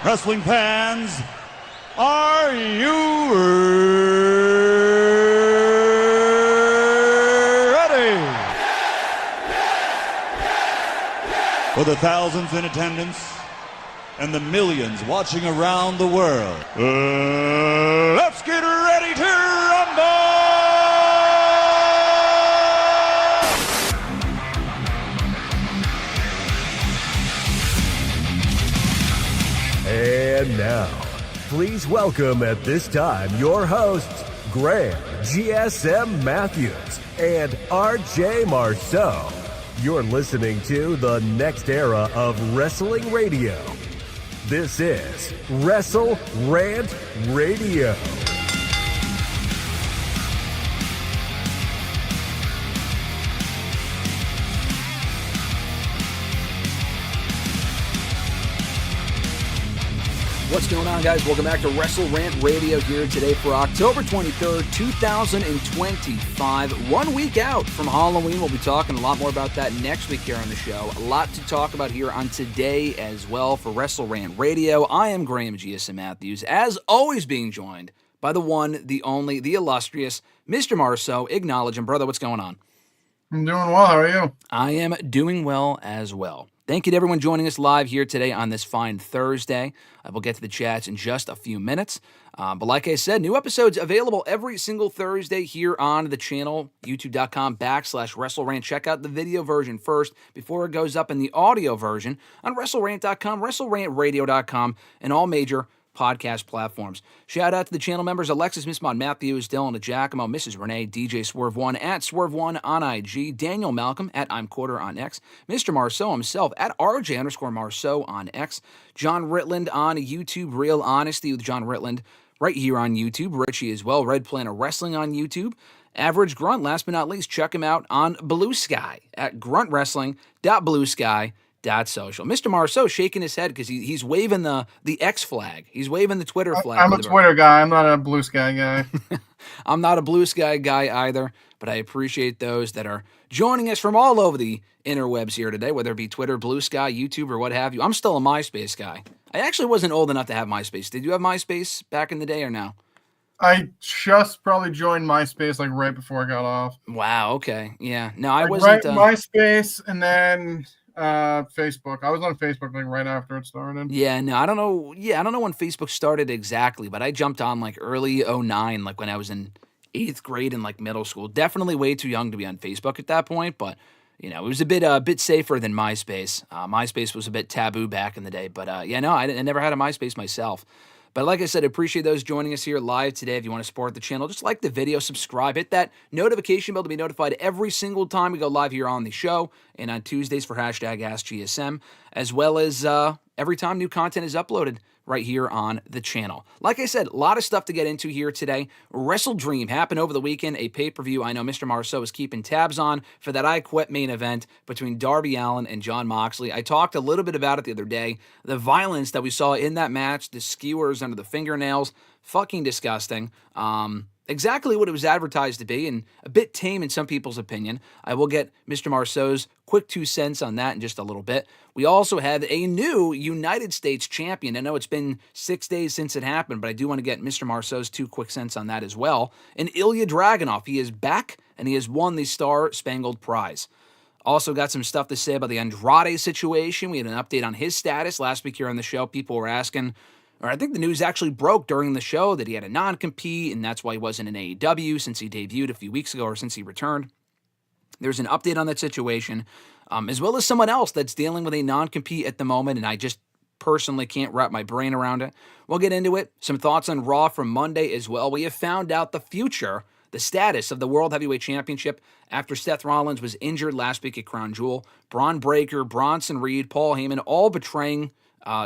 Wrestling fans, are you ready? For the thousands in attendance and the millions watching around the world, let's get ready to rumble! And now, please welcome at this time your hosts, Graham GSM Matthews and RJ Marceau. You're listening to the next era of wrestling radio. This is WrestleRant Radio. What's going on, guys? Welcome back to WrestleRant Radio here today for October 23rd, 2025. 1 week out from Halloween. We'll be talking a lot more about that next week here on the show. A lot to talk about here on today as well for WrestleRant Radio. I am Graham GSM Matthews, as always being joined by the one, the only, the illustrious Mr. Marceau. Acknowledge him. Brother, what's going on? I'm doing well. How are you? I am doing well as well. Thank you to everyone joining us live here today on this fine Thursday. We'll get to the chats in just a few minutes. But like I said, new episodes available every single Thursday here on the channel, youtube.com/WrestleRant. Check out the video version first before it goes up in the audio version on WrestleRant.com, WrestleRantRadio.com, and all major podcast platforms. Shout out to the channel members: Alexis, Miss Mod, Matthews, Dylan, Giacomo, Mrs. Renee, DJ Swerve1 at Swerve1 on IG, Daniel Malcolm at I'm Quarter on X, Mr. Marceau himself at RJ_Marceau on X, John Ritland on YouTube, Real Honesty with John Ritland right here on YouTube, Richie as well, Red Planet Wrestling on YouTube, Average Grunt, last but not least, check him out on Blue Sky at gruntwrestling.bluesky.social. Mr. Marceau shaking his head because he's waving the X flag. He's waving the Twitter flag. I'm a Twitter guy. I'm not a Blue Sky guy. I'm not a Blue Sky guy either, but I appreciate those that are joining us from all over the interwebs here today, whether it be Twitter, Blue Sky, YouTube, or what have you. I'm still a MySpace guy. I actually wasn't old enough to have MySpace. Did you have MySpace back in the day or no? I just probably joined MySpace like right before I got off. Wow, okay. Yeah. No, I like wasn't. MySpace and then Facebook. I was on Facebook like right after it started. Yeah, no, I don't know. Yeah, I don't know when Facebook started exactly, but I jumped on like early 2009, like when I was in 8th grade in like middle school. Definitely way too young to be on Facebook at that point, but you know, it was a bit safer than MySpace. MySpace was a bit taboo back in the day, but yeah, no, I never had a MySpace myself. But like I said, I appreciate those joining us here live today. If you want to support the channel, just like the video, subscribe, hit that notification bell to be notified every single time we go live here on the show, and on Tuesdays for #AskGSM, as well as every time new content is uploaded right here on the channel. Like I said, a lot of stuff to get into here today. WrestleDream happened over the weekend, a pay-per-view I know Mr. Marceau is keeping tabs on for that I Quit main event between Darby Allin and Jon Moxley. I talked a little bit about it the other day. The violence that we saw in that match, the skewers under the fingernails, fucking disgusting. Exactly what it was advertised to be, and a bit tame in some people's opinion. I will get Mr. Marceau's quick 2 cents on that in just a little bit. We also have a new United States champion. I know it's been 6 days since it happened, but I do want to get Mr. Marceau's 2 quick cents on that as well. And Ilja Dragunov, he is back, and he has won the Star Spangled Prize. Also got some stuff to say about the Andrade situation. We had an update on his status last week here on the show. People were asking, or I think the news actually broke during the show, that he had a non-compete, and that's why he wasn't in AEW since he debuted a few weeks ago, or since he returned. There's an update on that situation, as well as someone else that's dealing with a non-compete at the moment, and I just personally can't wrap my brain around it. We'll get into it. Some thoughts on Raw from Monday as well. We have found out the future, the status of the World Heavyweight Championship after Seth Rollins was injured last week at Crown Jewel. Braun Breaker, Bronson Reed, Paul Heyman, all betraying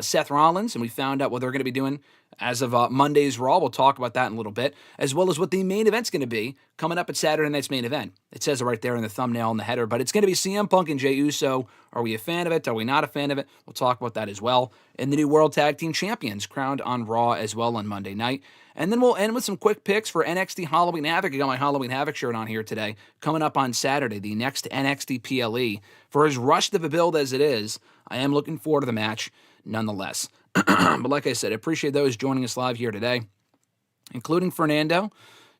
Seth Rollins, and we found out what they're going to be doing as of Monday's Raw. We'll talk about that in a little bit, as well as what the main event's going to be coming up at Saturday night's main event. It says it right there in the thumbnail and the header, but it's going to be CM Punk and Jey Uso. Are we a fan of it? Are we not a fan of it? We'll talk about that as well. And the new World Tag Team Champions crowned on Raw as well on Monday night. And then we'll end with some quick picks for NXT Halloween Havoc. I got my Halloween Havoc shirt on here today. Coming up on Saturday, the next NXT PLE. For as rushed of a build as it is, I am looking forward to the match nonetheless. But like I said, I appreciate those joining us live here today, including Fernando,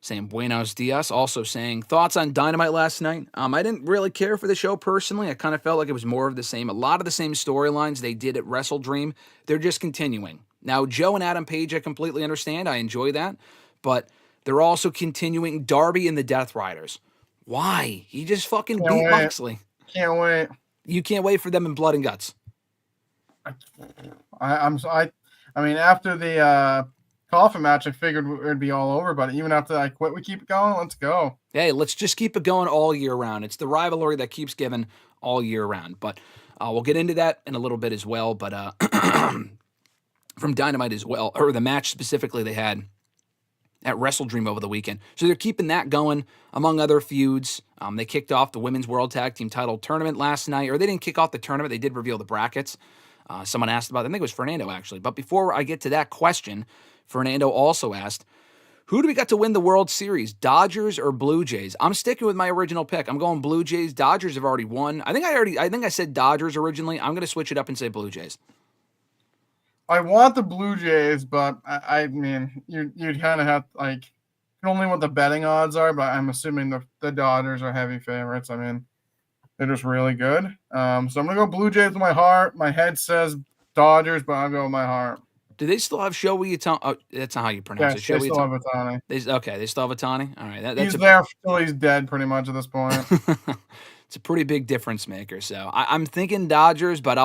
saying buenos dias, also saying thoughts on Dynamite last night. I didn't really care for the show personally. I kind of felt like it was more of the same. A lot of the same storylines they did at WrestleDream, they're just continuing. Now, Joe and Adam Page, I completely understand. I enjoy that. But they're also continuing Darby and the Death Riders. Why? He just fucking beat Moxley. Can't wait. You can't wait for them in Blood and Guts. I mean, after the coffin match, I figured it would be all over, but even after I quit, we keep it going. Let's go. Hey, let's just keep it going all year round. It's the rivalry that keeps giving all year round. But we'll get into that in a little bit as well. But from Dynamite as well, or the match specifically they had at WrestleDream over the weekend. So they're keeping that going, among other feuds. They kicked off the Women's World Tag Team title tournament last night, or they didn't kick off the tournament. They did reveal the brackets. Someone asked about it. I think it was Fernando, actually. But before I get to that question, Fernando also asked, who do we got to win the World Series, Dodgers or Blue Jays? I'm sticking with my original pick. I'm going Blue Jays. Dodgers have already won. I think I said Dodgers originally. I'm going to switch it up and say Blue Jays. I want the Blue Jays, but I mean, you'd kind of have like, only what the betting odds are, but I'm assuming the Dodgers are heavy favorites. I mean, they're just really good. So I'm gonna go Blue Jays with my heart. My head says Dodgers, but I'll go with my heart. Do they still have Shohei Ohtani? Oh, that's not how you pronounce it. They still have Ohtani. They still have Ohtani? All right. That's he's there till he's dead, pretty much, at this point. It's a pretty big difference maker. So I'm thinking Dodgers, but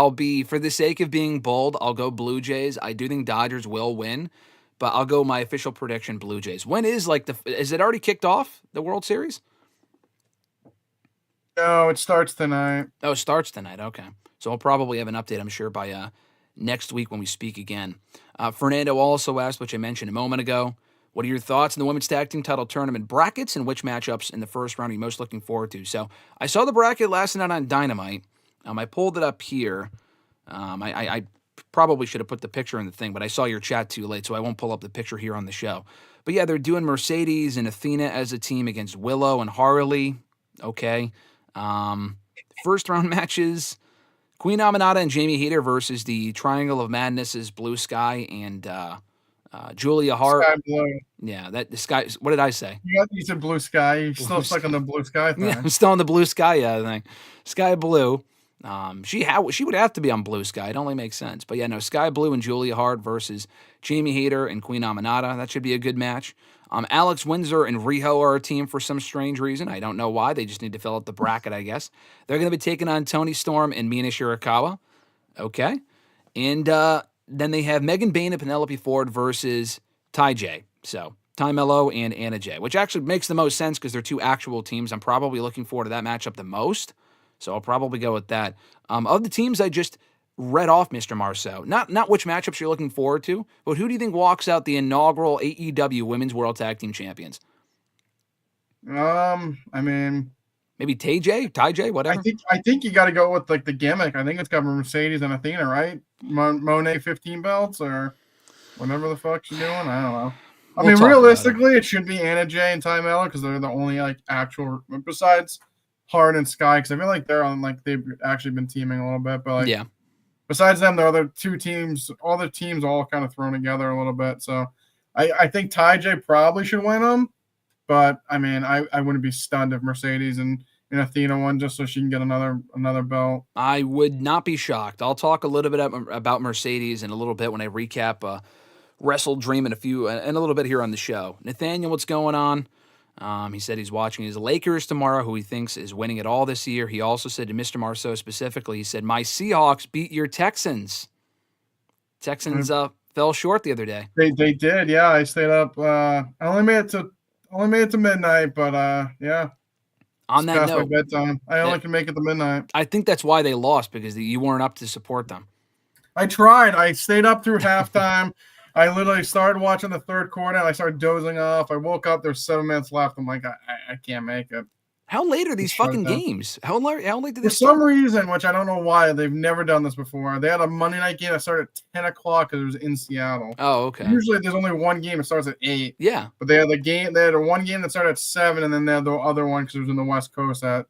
for the sake of being bold, I'll go Blue Jays. I do think Dodgers will win, but I'll go my official prediction, Blue Jays. When is is it already kicked off, the World Series? No, it starts tonight. Oh, it starts tonight. Okay. So we'll probably have an update, I'm sure, by next week when we speak again. Fernando also asked, which I mentioned a moment ago, what are your thoughts on the Women's Tag Team title tournament brackets and which matchups in the first round are you most looking forward to? So I saw the bracket last night on Dynamite. I pulled it up here. I probably should have put the picture in the thing, but I saw your chat too late, so I won't pull up the picture here on the show. But yeah, they're doing Mercedes and Athena as a team against Willow and Harley. Okay. First round matches, Queen Aminata and Jamie Hayter versus the Triangle of Madness's Blue Sky and Julia Hart. Sky Blue. Yeah, the Sky. What did I say? You said Blue Sky. You're still stuck on the Blue Sky thing. Yeah, I'm still on the Blue Sky thing. Sky Blue. She would have to be on Blue Sky. It only makes sense. But yeah, no, Sky Blue and Julia Hart versus Jamie Hayter and Queen Aminata. That should be a good match. Alex Windsor and Riho are a team for some strange reason. I don't know why. They just need to fill out the bracket, I guess. They're going to be taking on Toni Storm and Mina Shirakawa. Okay. And then they have Megan Bayne and Penelope Ford versus Ty J. So, Ty Mello and Anna J, which actually makes the most sense because they're two actual teams. I'm probably looking forward to that matchup the most. So, I'll probably go with that. Of the teams I just read off, Mr. Marceau, not which matchups you're looking forward to, but who do you think walks out the inaugural AEW Women's World Tag Team Champions? I mean, maybe Ty J, whatever. I think you got to go with like the gimmick. I think it's got Mercedes and Athena, right? Monet 15 belts or whatever the fuck she's doing. I don't know. I mean, realistically, it should be Anna J and Ty Mello because they're the only like actual besides Hart and Sky. Because I feel like they're on like they've actually been teaming a little bit, but like yeah. Besides them, the other two teams, all the teams all kind of thrown together a little bit. So I think Ty J probably should win them. But, I mean, I wouldn't be stunned if Mercedes and Athena won just so she can get another belt. I would not be shocked. I'll talk a little bit about Mercedes in a little bit when I recap WrestleDream and a little bit here on the show. Nathaniel, what's going on? He said he's watching his Lakers tomorrow, who he thinks is winning it all this year. He also said to Mr. Marceau specifically, he said, my Seahawks beat your Texans. Texans fell short the other day. They did, yeah. I stayed up. I only made it to midnight, but yeah. On that note, my bedtime. I only can make it to midnight. I think that's why they lost, because you weren't up to support them. I tried. I stayed up through halftime. I literally started watching the third quarter, and I started dozing off. I woke up. There's 7 minutes left. I'm like, I can't make it. How late are these fucking games? How late did they For some reason, which I don't know why, they've never done this before. They had a Monday night game that started at 10 o'clock because it was in Seattle. Oh, okay. Usually there's only one game that starts at 8. Yeah. But they had one game that started at 7, and then they had the other one because it was in the West Coast at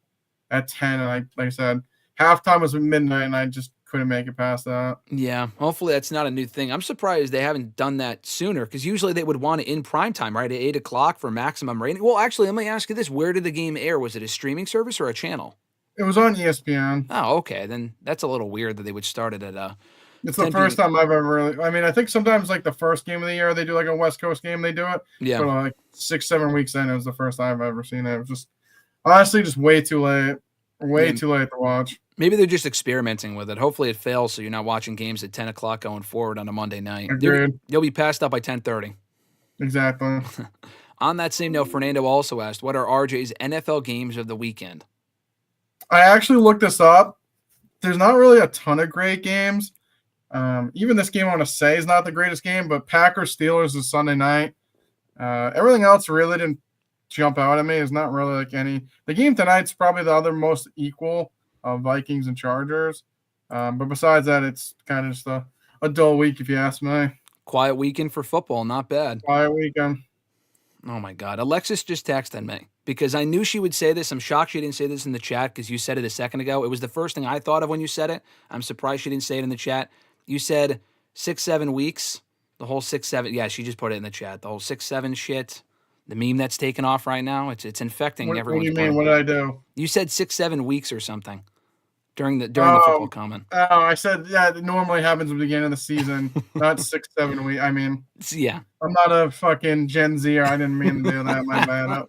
10. And like I said, halftime was at midnight, and I just couldn't make it past that. Yeah, hopefully that's not a new thing. I'm surprised they haven't done that sooner, because usually they would want it in prime time, right, at 8 o'clock for maximum rating. Well, actually, let me ask you this. Where did the game air? Was it a streaming service or a channel? It was on ESPN. Oh, okay. Then that's a little weird that they would start it at It's the first time I've ever really. I mean, I think sometimes like the first game of the year they do like a West Coast game. They do it. Yeah. But like 6-7 weeks in, it was the first time I've ever seen it. It was just honestly just way too late. Way too late to watch. Maybe they're just experimenting with it. Hopefully it fails, so you're not watching games at 10 o'clock going forward on a Monday night. Agreed. You'll be passed up by 10:30. Exactly. On that same note, Fernando also asked, what are RJ's NFL games of the weekend? I actually looked this up. There's not really a ton of great games. Even this game I want to say is not the greatest game, but Packers-Steelers is Sunday night. Everything else really didn't jump out at me. It's not really like any. The game tonight's probably the other most equal of Vikings and Chargers. But besides that, it's kind of just a dull week, if you ask me. Quiet weekend for football, not bad. Quiet weekend. Oh, my God. Alexis just texted me because I knew she would say this. I'm shocked she didn't say this in the chat because you said it a second ago. It was the first thing I thought of when you said it. I'm surprised she didn't say it in the chat. You said 6-7 weeks. The whole 6-7. Yeah, she just put it in the chat. The whole 6-7 shit. The meme that's taken off right now. It's infecting everyone. What do you mean? What did I do? You said 6-7 weeks or something during the football comment. Oh, I said, yeah, it normally happens at the beginning of the season, not 6-7 weeks. I mean, yeah. I'm not a fucking Gen Z, or I didn't mean to do that. My bad.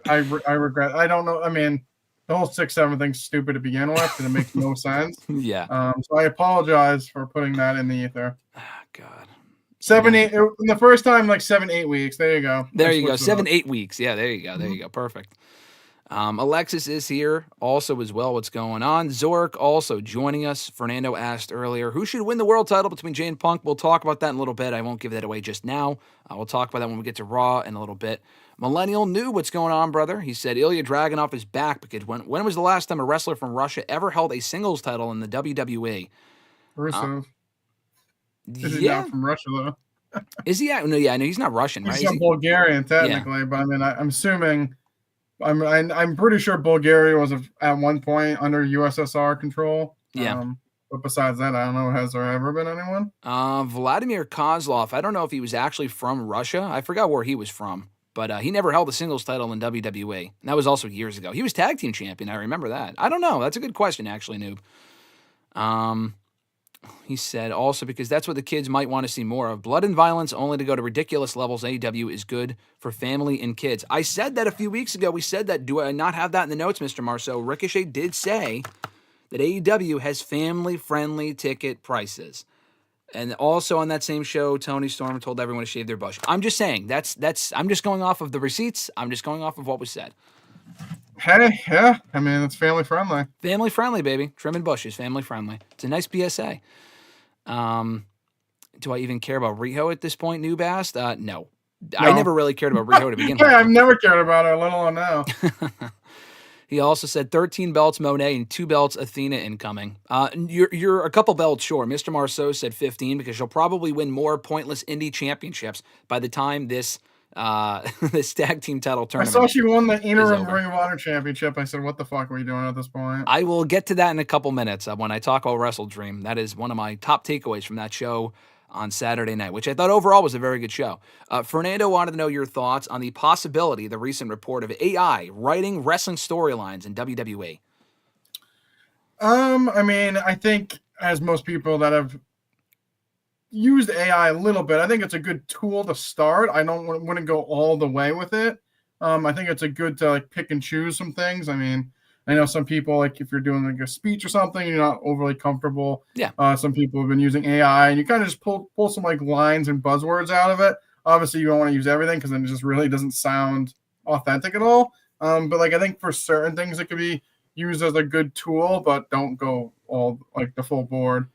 I regret. I don't know. I mean, the whole 6-7 thing's stupid to begin with, and it makes no sense. Yeah. So I apologize for putting that in the ether. Oh, God. 7-8. The first time, like 7-8 weeks. There you go. There you go. 7-8 weeks. Yeah, there you go. There you go. Perfect. Alexis is here also as well. What's going on? Zork also joining us. Fernando asked earlier, who should win the world title between Jey and Punk? We'll talk about that in a little bit. I won't give that away just now. We'll talk about that when we get to Raw in a little bit. Millennial knew what's going on, brother. He said Ilja Dragunov is back because when was the last time a wrestler from Russia ever held a singles title in the WWE? Rusev. Is he not from Russia, though? Is he? No, yeah, no, he's not Russian, right? He's Bulgarian, technically, but I mean, I'm assuming. I'm pretty sure Bulgaria was at one point under USSR control. Yeah. But besides that, I don't know. Has there ever been anyone? Vladimir Kozlov. I don't know if he was actually from Russia. I forgot where he was from, but he never held a singles title in WWE. And that was also years ago. He was tag team champion. I remember that. I don't know. That's a good question, actually, Noob. He said also because that's what the kids might want to see more of. Blood and violence only to go to ridiculous levels. AEW is good for family and kids. I said that a few weeks ago. We said that. Do I not have that in the notes, Mr. Marceau? Ricochet did say that AEW has family-friendly ticket prices. And also on that same show, Tony Storm told everyone to shave their bush. I'm just saying, that's. I'm just going off of the receipts. I'm just going off of what was said. Hey, yeah. I mean, it's family-friendly. Family-friendly, baby. Trimming bushes, family-friendly. It's a nice PSA. Do I even care about Riho at this point, Noob asked? No. I never really cared about Riho to begin with. I've never cared about her, let alone now. He also said 13 belts Monet and 2 belts Athena incoming. You're a couple belts short. Mr. Marceau said 15 because she'll probably win more pointless indie championships by the time this this tag team title tournament. I saw she won the interim Ring of Honor championship. I said, what the fuck are we doing at this point? I will get to that in a couple minutes when I talk about WrestleDream. That is one of my top takeaways from that show on Saturday night, which I thought overall was a very good show. Fernando wanted to know your thoughts on the possibility, the recent report of AI writing wrestling storylines in WWE. I mean, I think as most people that have used AI a little bit, I think it's a good tool to start. I wouldn't go all the way with it. I think it's a good to like pick and choose some things. I mean, I know some people, like if you're doing like a speech or something, you're not overly comfortable. Yeah. Some people have been using AI, and you kind of just pull some like lines and buzzwords out of it. Obviously, you don't want to use everything because then it just really doesn't sound authentic at all. But like I think for certain things, it could be used as a good tool, but don't go all like the full board.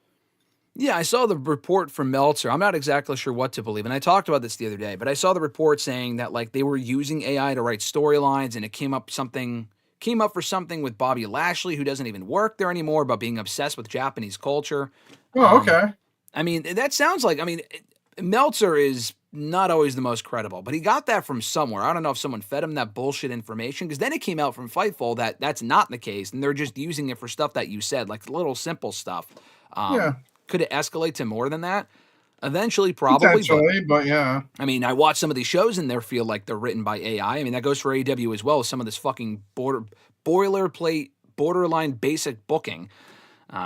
Yeah, I saw the report from Meltzer. I'm not exactly sure what to believe, and I talked about this the other day, but I saw the report saying that like they were using AI to write storylines, and it came up for something with Bobby Lashley, who doesn't even work there anymore, about being obsessed with Japanese culture. Oh, okay. I mean, that sounds like, Meltzer is not always the most credible, but he got that from somewhere. I don't know if someone fed him that bullshit information, because then it came out from Fightful that that's not the case, and they're just using it for stuff that you said, like little simple stuff. Could it escalate to more than that? Eventually, probably. Potentially, but yeah. I mean, I watch some of these shows and they feel like they're written by AI. I mean, that goes for AEW as well. Some of this fucking boilerplate, borderline basic booking.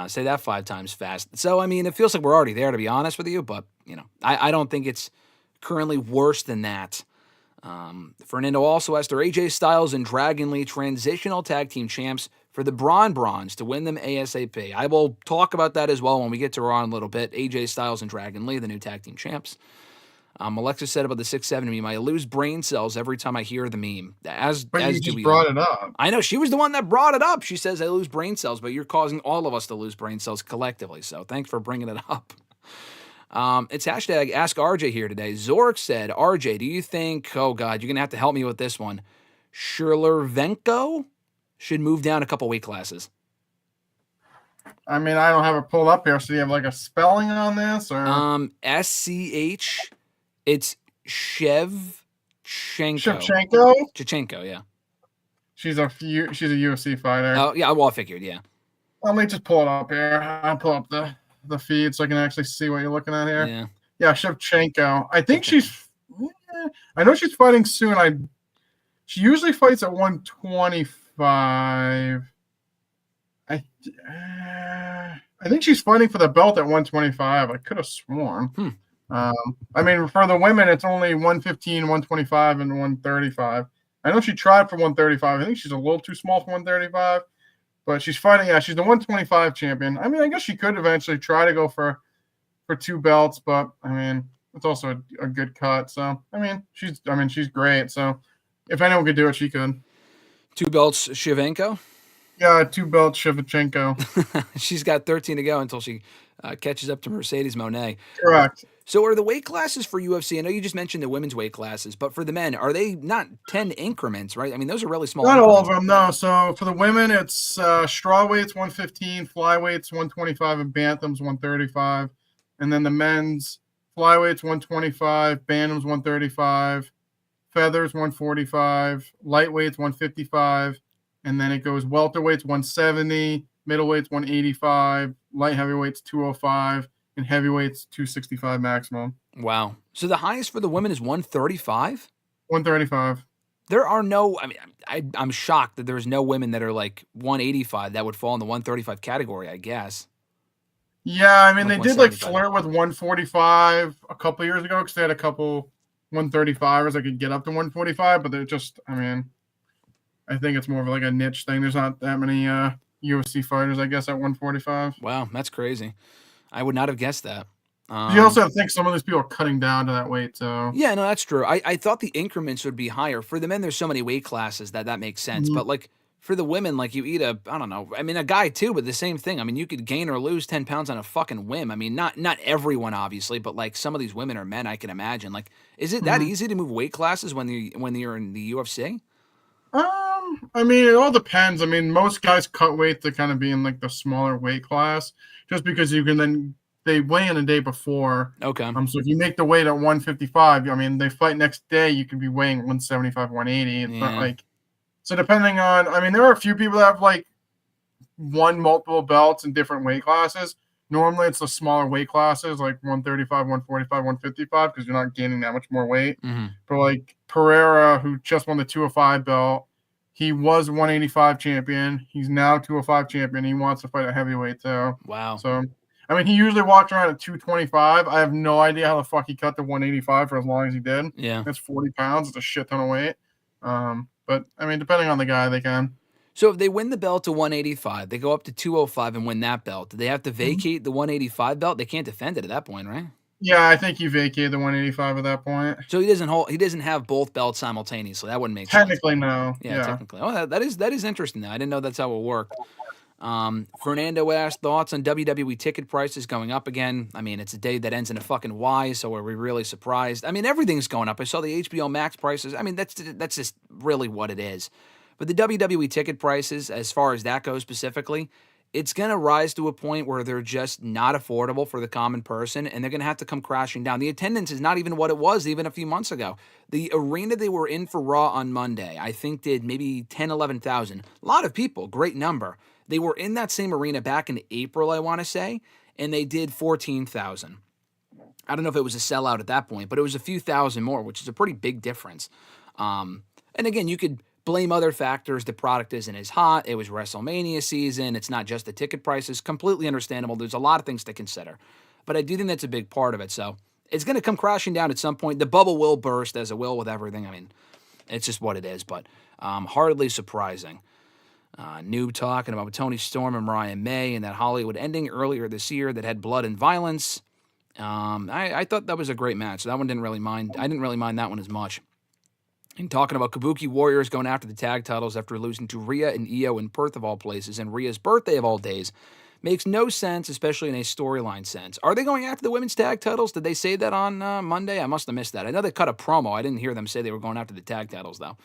Say that 5 times fast. So, I mean, it feels like we're already there, to be honest with you. But, I don't think it's currently worse than that. Fernando also asked, are AJ Styles and Dragon Lee transitional tag team champs for the Bronze to win them ASAP? I will talk about that as well when we get to Raw in a little bit. AJ Styles and Dragon Lee, the new tag team champs. Alexis said about the 6'7" meme, I lose brain cells every time I hear the meme. But you just brought it up. I know, she was the one that brought it up. She says I lose brain cells, but you're causing all of us to lose brain cells collectively, so thanks for bringing it up. It's hashtag Ask RJ here today. Zork said, RJ, do you think, oh God, you're going to have to help me with this one, Shirlervenko should move down a couple weight classes? I mean, I don't have it pulled up here, so do you have like a spelling on this? Or SCH, it's Shevchenko. Shevchenko, yeah. She's a UFC fighter. Oh, yeah, well, I figured, yeah. Let me just pull it up here. I'll pull up the feed so I can actually see what you're looking at here. Yeah, Shevchenko. I think I know she's fighting soon. She usually fights at 125. I think she's fighting for the belt at 125. I could have sworn. I mean, for the women, it's only 115, 125, and 135. I know she tried for 135. I think she's a little too small for 135. But she's fighting, she's the 125 champion. I mean, I guess she could eventually try to go for 2 belts, but I mean, it's also a good cut. So, I mean, she's great. So, if anyone could do it, she could. 2 belts, Shevchenko? Yeah, 2 belts, Shevchenko. She's got 13 to go until she catches up to Mercedes Mone. Correct. So are the weight classes for UFC, I know you just mentioned the women's weight classes, but for the men, are they not 10 increments, right? I mean, those are really small. Not all of them, no. So for the women, it's straw weights 115, flyweights 125, and bantams 135. And then the men's flyweights 125, bantams 135, feathers 145, lightweights 155, and then it goes welterweights 170, middleweights 185, light heavyweights 205. And heavyweights 265 maximum. Wow. So the highest for the women is 135? 135. There are no, I mean, I'm shocked that there's no women that are like 185 that would fall in the 135 category, I guess. Yeah, I mean, they did like flirt with 145 a couple years ago because they had a couple 135ers that could get up to 145, but they're just, I mean, I think it's more of like a niche thing. There's not that many UFC fighters, I guess, at 145. Wow, that's crazy. I would not have guessed that. You also think some of these people are cutting down to that weight, so. Yeah, no, that's true. I thought the increments would be higher. For the men, there's so many weight classes that makes sense. Mm-hmm. But, like, for the women, like, you eat I don't know. I mean, a guy, too, but the same thing. I mean, you could gain or lose 10 pounds on a fucking whim. I mean, not everyone, obviously, but, like, some of these women are men, I can imagine. Like, is it that easy to move weight classes when you're in the UFC? I mean, it all depends. I mean, most guys cut weight to kind of be in, like, the smaller weight class just because you can then – they weigh in a day before. Okay. So if you make the weight at 155, I mean, they fight next day, you can be weighing 175, 180. It's not like – so depending on – I mean, there are a few people that have, like, won multiple belts in different weight classes. Normally, it's the smaller weight classes, like 135, 145, 155, because you're not gaining that much more weight. Mm-hmm. But, like, Pereira, who just won the 205 belt, he was 185 champion. He's now 205 champion. He wants to fight at heavyweight, too. Wow. So – I mean, he usually walked around at 225. I have no idea how the fuck he cut to 185 for as long as he did. Yeah. That's 40 pounds. It's a shit ton of weight. But, I mean, depending on the guy, they can. So if they win the belt to 185, they go up to 205 and win that belt. Do they have to vacate the 185 belt? They can't defend it at that point, right? Yeah, I think you vacate the 185 at that point. So he doesn't have both belts simultaneously. That wouldn't make sense. Technically, no. Yeah, technically. Oh, that is interesting, though. I didn't know that's how it worked. Fernando asked thoughts on WWE ticket prices going up again. I mean, it's a day that ends in a fucking Y, so are we really surprised? I mean, everything's going up. I saw the HBO Max prices. I mean, that's just really what it is. But the WWE ticket prices, as far as that goes specifically, it's going to rise to a point where they're just not affordable for the common person, and they're going to have to come crashing down. The attendance is not even what it was even a few months ago. The arena they were in for Raw on Monday, I think, did maybe 10, 11,000. A lot of people, great number. They were in that same arena back in April, I want to say, and they did 14,000. I don't know if it was a sellout at that point, but it was a few thousand more, which is a pretty big difference. And again, you could blame other factors. The product isn't as hot. It was WrestleMania season. It's not just the ticket prices. Completely understandable. There's a lot of things to consider. But I do think that's a big part of it. So it's going to come crashing down at some point. The bubble will burst, as it will with everything. I mean, it's just what it is, but hardly surprising. Noob talking about Tony Storm and Mariah May and that Hollywood ending earlier this year that had blood and violence. I thought that was a great match. So that one didn't really mind. I didn't really mind that one as much. And talking about Kabuki Warriors going after the tag titles after losing to Rhea and Io in Perth of all places, and Rhea's birthday of all days, makes no sense, especially in a storyline sense. Are they going after the women's tag titles? Did they say that on Monday? I must have missed that. I know they cut a promo. I didn't hear them say they were going after the tag titles, though.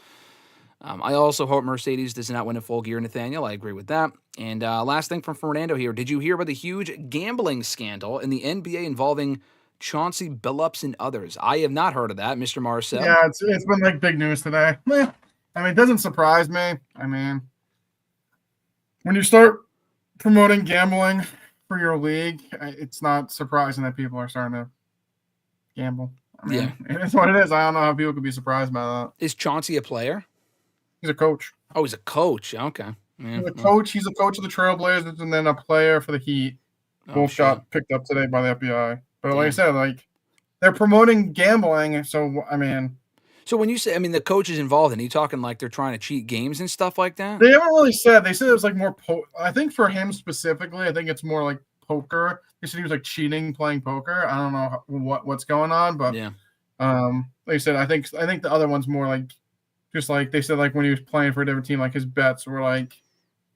I also hope Mercedes does not win a Full Gear, Nathaniel. I agree with that. And last thing from Fernando here. Did you hear about the huge gambling scandal in the NBA involving Chauncey Billups and others? I have not heard of that, Mr. Marceau. Yeah, it's been like big news today. I mean, it doesn't surprise me. I mean, when you start promoting gambling for your league, it's not surprising that people are starting to gamble. I mean, it's what it is. I don't know how people could be surprised by that. Is Chauncey a player? He's a coach. Oh, he's a coach. Okay. Yeah, he's a coach. He's a coach of the Trailblazers and then a player for the Heat. Both got picked up today by the FBI. But like I said, like they're promoting gambling. So, I mean. So when you say, I mean, the coach is involved, and you talking like they're trying to cheat games and stuff like that? They haven't really said. They said it was like more. I think for him specifically, I think it's more like poker. They said he was like cheating playing poker. I don't know what's going on, but yeah. Like I said, I think the other one's more like just like they said like when he was playing for a different team, like his bets were like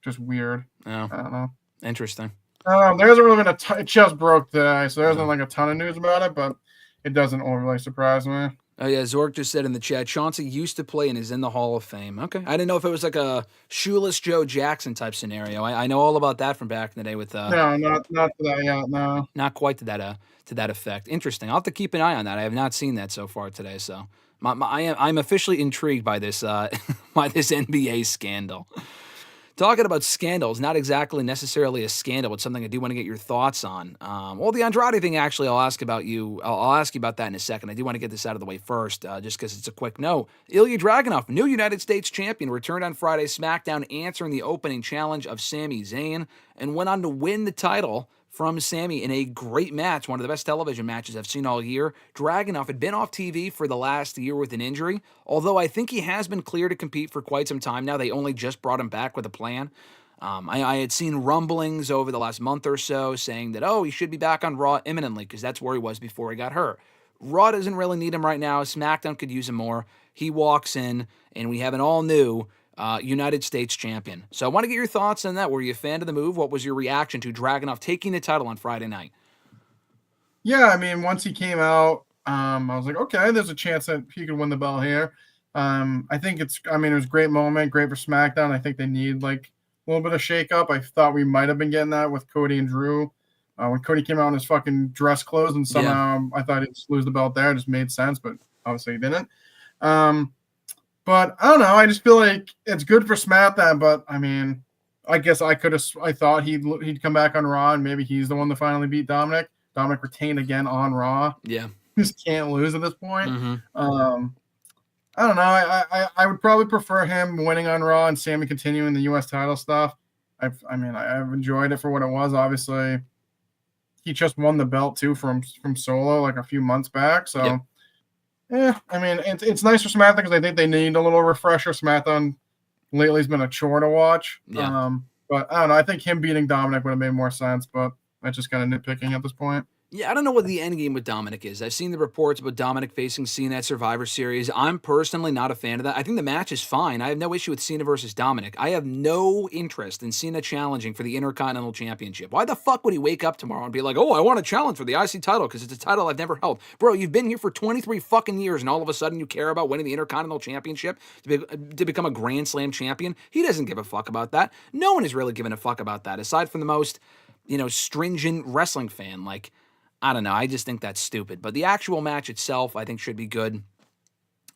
just weird. Oh, I don't know. Interesting. There hasn't really been it just broke today, so there isn't like a ton of news about it, but it doesn't overly surprise me. Oh, yeah, Zork just said in the chat, Chauncey used to play and is in the Hall of Fame. Okay. I didn't know if it was like a shoeless Joe Jackson type scenario. I know all about that from back in the day with no, not for that yet, no. Not quite to that effect. Interesting. I'll have to keep an eye on that. I have not seen that so far today, so I'm officially intrigued by this by this NBA scandal. Talking about scandals, not exactly necessarily a scandal, but something I do want to get your thoughts on. Well, the Andrade thing, actually, I'll ask about you. I'll ask you about that in a second. I do want to get this out of the way first, just because it's a quick note. Ilja Dragunov, new United States champion, returned on Friday SmackDown, answering the opening challenge of Sami Zayn, and went on to win the title from Sami in a great match, one of the best television matches I've seen all year. Dragunov had been off TV for the last year with an injury, although I think he has been clear to compete for quite some time now. They only just brought him back with a plan. I had seen rumblings over the last month or so saying that, he should be back on Raw imminently because that's where he was before he got hurt. Raw doesn't really need him right now. SmackDown could use him more. He walks in, and we have an all-new United States champion. So I want to get your thoughts on that. Were you a fan of the move? What was your reaction to Dragunov taking the title on Friday night? Yeah, I mean, once he came out, I was like, okay, there's a chance that he could win the belt here. I think it was a great moment, great for SmackDown. I think they need like a little bit of shakeup. I thought we might have been getting that with Cody and Drew. When Cody came out in his fucking dress clothes and somehow I thought he'd just lose the belt there. It just made sense, but obviously he didn't. But I don't know. I just feel like it's good for SmackDown. But I mean, I guess I thought he'd come back on Raw and maybe he's the one to finally beat Dominic. Dominic retained again on Raw. Yeah, just can't lose at this point. Mm-hmm. I don't know. I would probably prefer him winning on Raw and Sami continuing the U.S. title stuff. I've enjoyed it for what it was. Obviously, he just won the belt too from Solo like a few months back. So. Yep. Yeah, I mean, it's nice for SmackDown because I think they need a little refresher. SmackDown lately has been a chore to watch. Yeah. But I don't know. I think him beating Dominic would have made more sense, but that's just kind of nitpicking at this point. Yeah, I don't know what the end game with Dominic is. I've seen the reports about Dominic facing Cena at Survivor Series. I'm personally not a fan of that. I think the match is fine. I have no issue with Cena versus Dominic. I have no interest in Cena challenging for the Intercontinental Championship. Why the fuck would he wake up tomorrow and be like, I want to challenge for the IC title because it's a title I've never held? Bro, you've been here for 23 fucking years and all of a sudden you care about winning the Intercontinental Championship to become a Grand Slam champion? He doesn't give a fuck about that. No one is really giving a fuck about that aside from the most, stringent wrestling fan. Like, I don't know. I just think that's stupid. But the actual match itself, I think, should be good.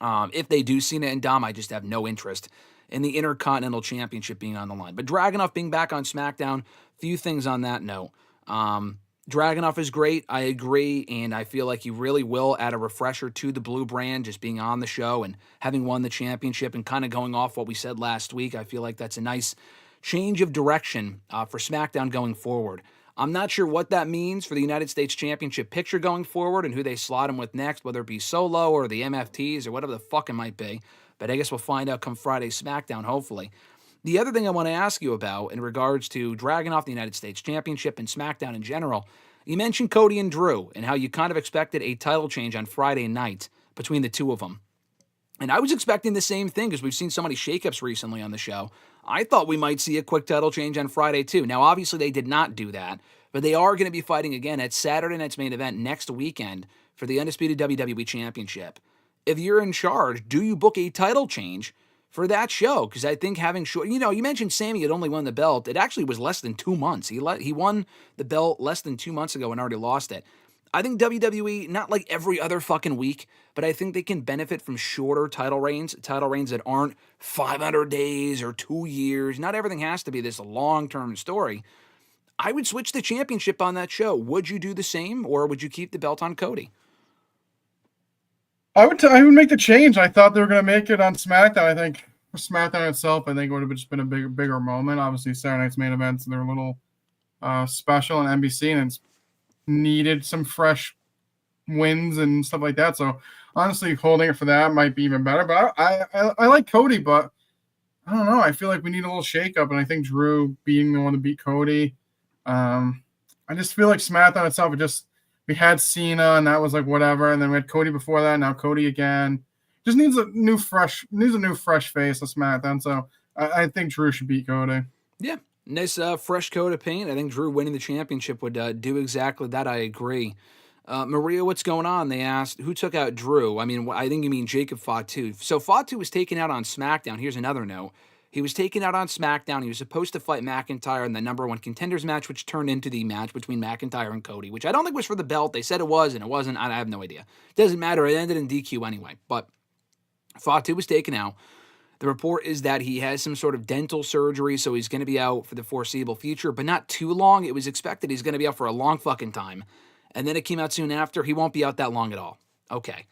If they do Cena and Dom, I just have no interest and the Intercontinental Championship being on the line. But Dragunov being back on SmackDown, few things on that note. Dragunov is great. I agree, and I feel like he really will add a refresher to the blue brand, just being on the show and having won the championship and kind of going off what we said last week. I feel like that's a nice change of direction for SmackDown going forward. I'm not sure what that means for the United States Championship picture going forward and who they slot him with next, whether it be Solo or the MFTs or whatever the fuck it might be. But I guess we'll find out come Friday SmackDown, hopefully. The other thing I want to ask you about in regards to Dragunov, the United States Championship, and SmackDown in general, you mentioned Cody and Drew and how you kind of expected a title change on Friday night between the two of them. And I was expecting the same thing because we've seen so many shakeups recently on the show. I thought we might see a quick title change on Friday too. Now, obviously, they did not do that, but they are going to be fighting again at Saturday night's main event next weekend for the Undisputed WWE Championship. If you're in charge, do you book a title change for that show? Because I think having short, you mentioned Sammy had only won the belt. It actually was less than 2 months. He won the belt less than 2 months ago and already lost it. I think WWE, not like every other fucking week, but I think they can benefit from shorter title reigns that aren't 500 days or 2 years. Not everything has to be this long-term story. I would switch the championship on that show. Would you do the same, or would you keep the belt on Cody? I would make the change. I thought they were going to make it on SmackDown. I think for SmackDown itself, I think it would have just been a bigger moment. Obviously, Saturday night's main events, they're a little special on NBC, and it's needed some fresh wins and stuff like that. So honestly, holding it for that might be even better. But I like Cody, but I don't know. I feel like we need a little shakeup, and I think Drew being the one to beat Cody. I just feel like SmackDown itself, we had Cena, and that was like whatever, and then we had Cody before that. Now Cody again. Just needs a new fresh face of SmackDown. So I think Drew should beat Cody. Yeah. Nice fresh coat of paint. I think Drew winning the championship would do exactly that. I agree. Maria, what's going on? They asked, who took out Drew? I mean, I think you mean Jacob Fatu. So Fatu was taken out on SmackDown. Here's another note. He was taken out on SmackDown. He was supposed to fight McIntyre in the number one contenders match, which turned into the match between McIntyre and Cody, which I don't think was for the belt. They said it was, and it wasn't. I have no idea. Doesn't matter. It ended in DQ anyway. But Fatu was taken out. The report is that he has some sort of dental surgery, so he's going to be out for the foreseeable future, but not too long. It was expected he's going to be out for a long fucking time. And then it came out soon after. He won't be out that long at all. Okay.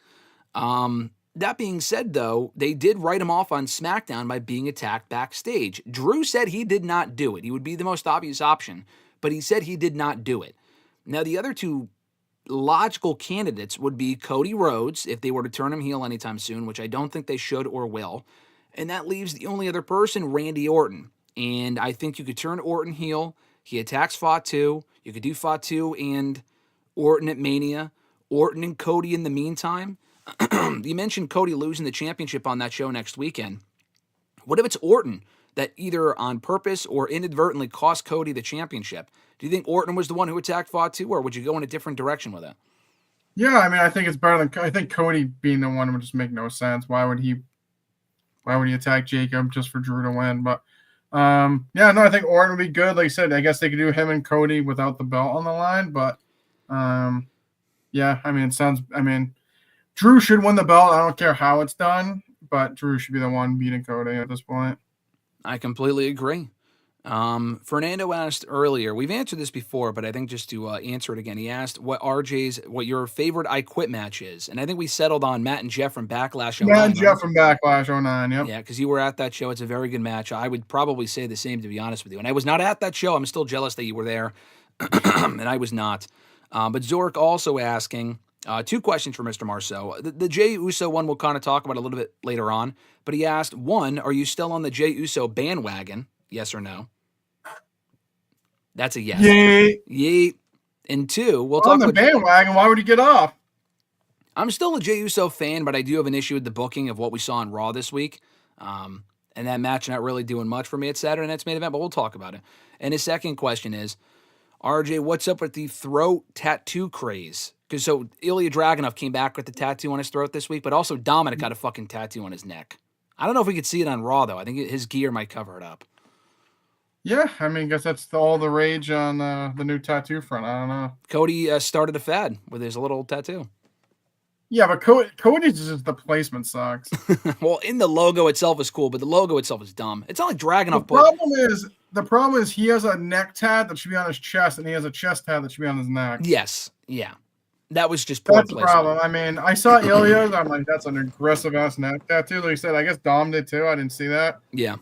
That being said, though, they did write him off on SmackDown by being attacked backstage. Drew said he did not do it. He would be the most obvious option, but he said he did not do it. Now, the other two logical candidates would be Cody Rhodes, if they were to turn him heel anytime soon, which I don't think they should or will. And that leaves the only other person, Randy Orton. And I think you could turn Orton heel. He attacks Fatu. You could do Fatu and Orton at Mania. Orton and Cody in the meantime. You mentioned Cody losing the championship on that show next weekend. What if it's Orton that either on purpose or inadvertently cost Cody the championship? Do you think Orton was the one who attacked Fatu, or would you go in a different direction with it? Yeah, I mean, I think it's better than... I think Cody being the one would just make no sense. Why would he attack Jacob just for Drew to win? But I think Orton would be good. Like I said, I guess they could do him and Cody without the belt on the line. But Drew should win the belt. I don't care how it's done, but Drew should be the one beating Cody at this point. I completely agree. Fernando asked earlier, we've answered this before, but I think just to answer it again, he asked what your favorite I Quit match is. And I think we settled on Matt and Jeff from Backlash 09. Matt and Jeff from Backlash 09, yep. Yeah, because you were at that show. It's a very good match. I would probably say the same, to be honest with you. And I was not at that show. I'm still jealous that you were there, and I was not. But Zork also asking, two questions for Mr. Marceau. The Jey Uso one we'll kind of talk about a little bit later on. But he asked, one, are you still on the Jey Uso bandwagon? Yes or no? That's a yes. Yeet. And two, we'll talk on the bandwagon. Why would he get off? I'm still a Jey Uso fan, but I do have an issue with the booking of what we saw on Raw this week. And that match not really doing much for me at Saturday night's main event, but we'll talk about it. And his second question is, RJ, what's up with the throat tattoo craze? Because so Ilja Dragunov came back with the tattoo on his throat this week, but also Dominic got a fucking tattoo on his neck. I don't know if we could see it on Raw, though. I think his gear might cover it up. Yeah, I mean, I guess that's all the rage on the new tattoo front. I don't know. Cody started a fad with his little tattoo. Yeah, but Cody's just the placement sucks. Well, in the logo itself is cool, but the logo itself is dumb. It's not like Dragunov. The problem is he has a neck tat that should be on his chest, and he has a chest tat that should be on his neck. Yes, yeah, that was just poor placement. That's the problem. I mean, I saw Ilja's. I'm like, that's an aggressive ass neck tattoo. Like you said, I guess Dom did too. I didn't see that. Yeah.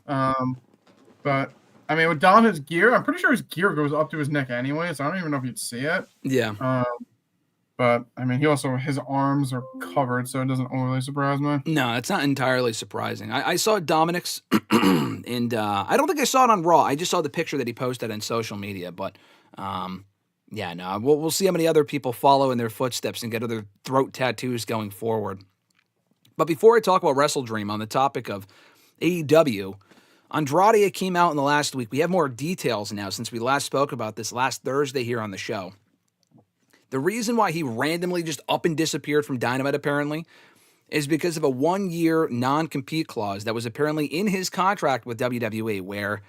But I mean, with Dom, his gear, I'm pretty sure his gear goes up to his neck anyway, so I don't even know if you'd see it. Yeah. But I mean, his arms are covered, so it doesn't overly surprise me. No, it's not entirely surprising. I saw Dominic's, and I don't think I saw it on Raw. I just saw the picture that he posted on social media. But yeah, no, we'll see how many other people follow in their footsteps and get other throat tattoos going forward. But before I talk about WrestleDream, on the topic of AEW, Andrade came out in the last week. We have more details now since we last spoke about this last Thursday here on the show. The reason why he randomly just up and disappeared from Dynamite, apparently, is because of a 1-year non-compete clause that was apparently in his contract with WWE, where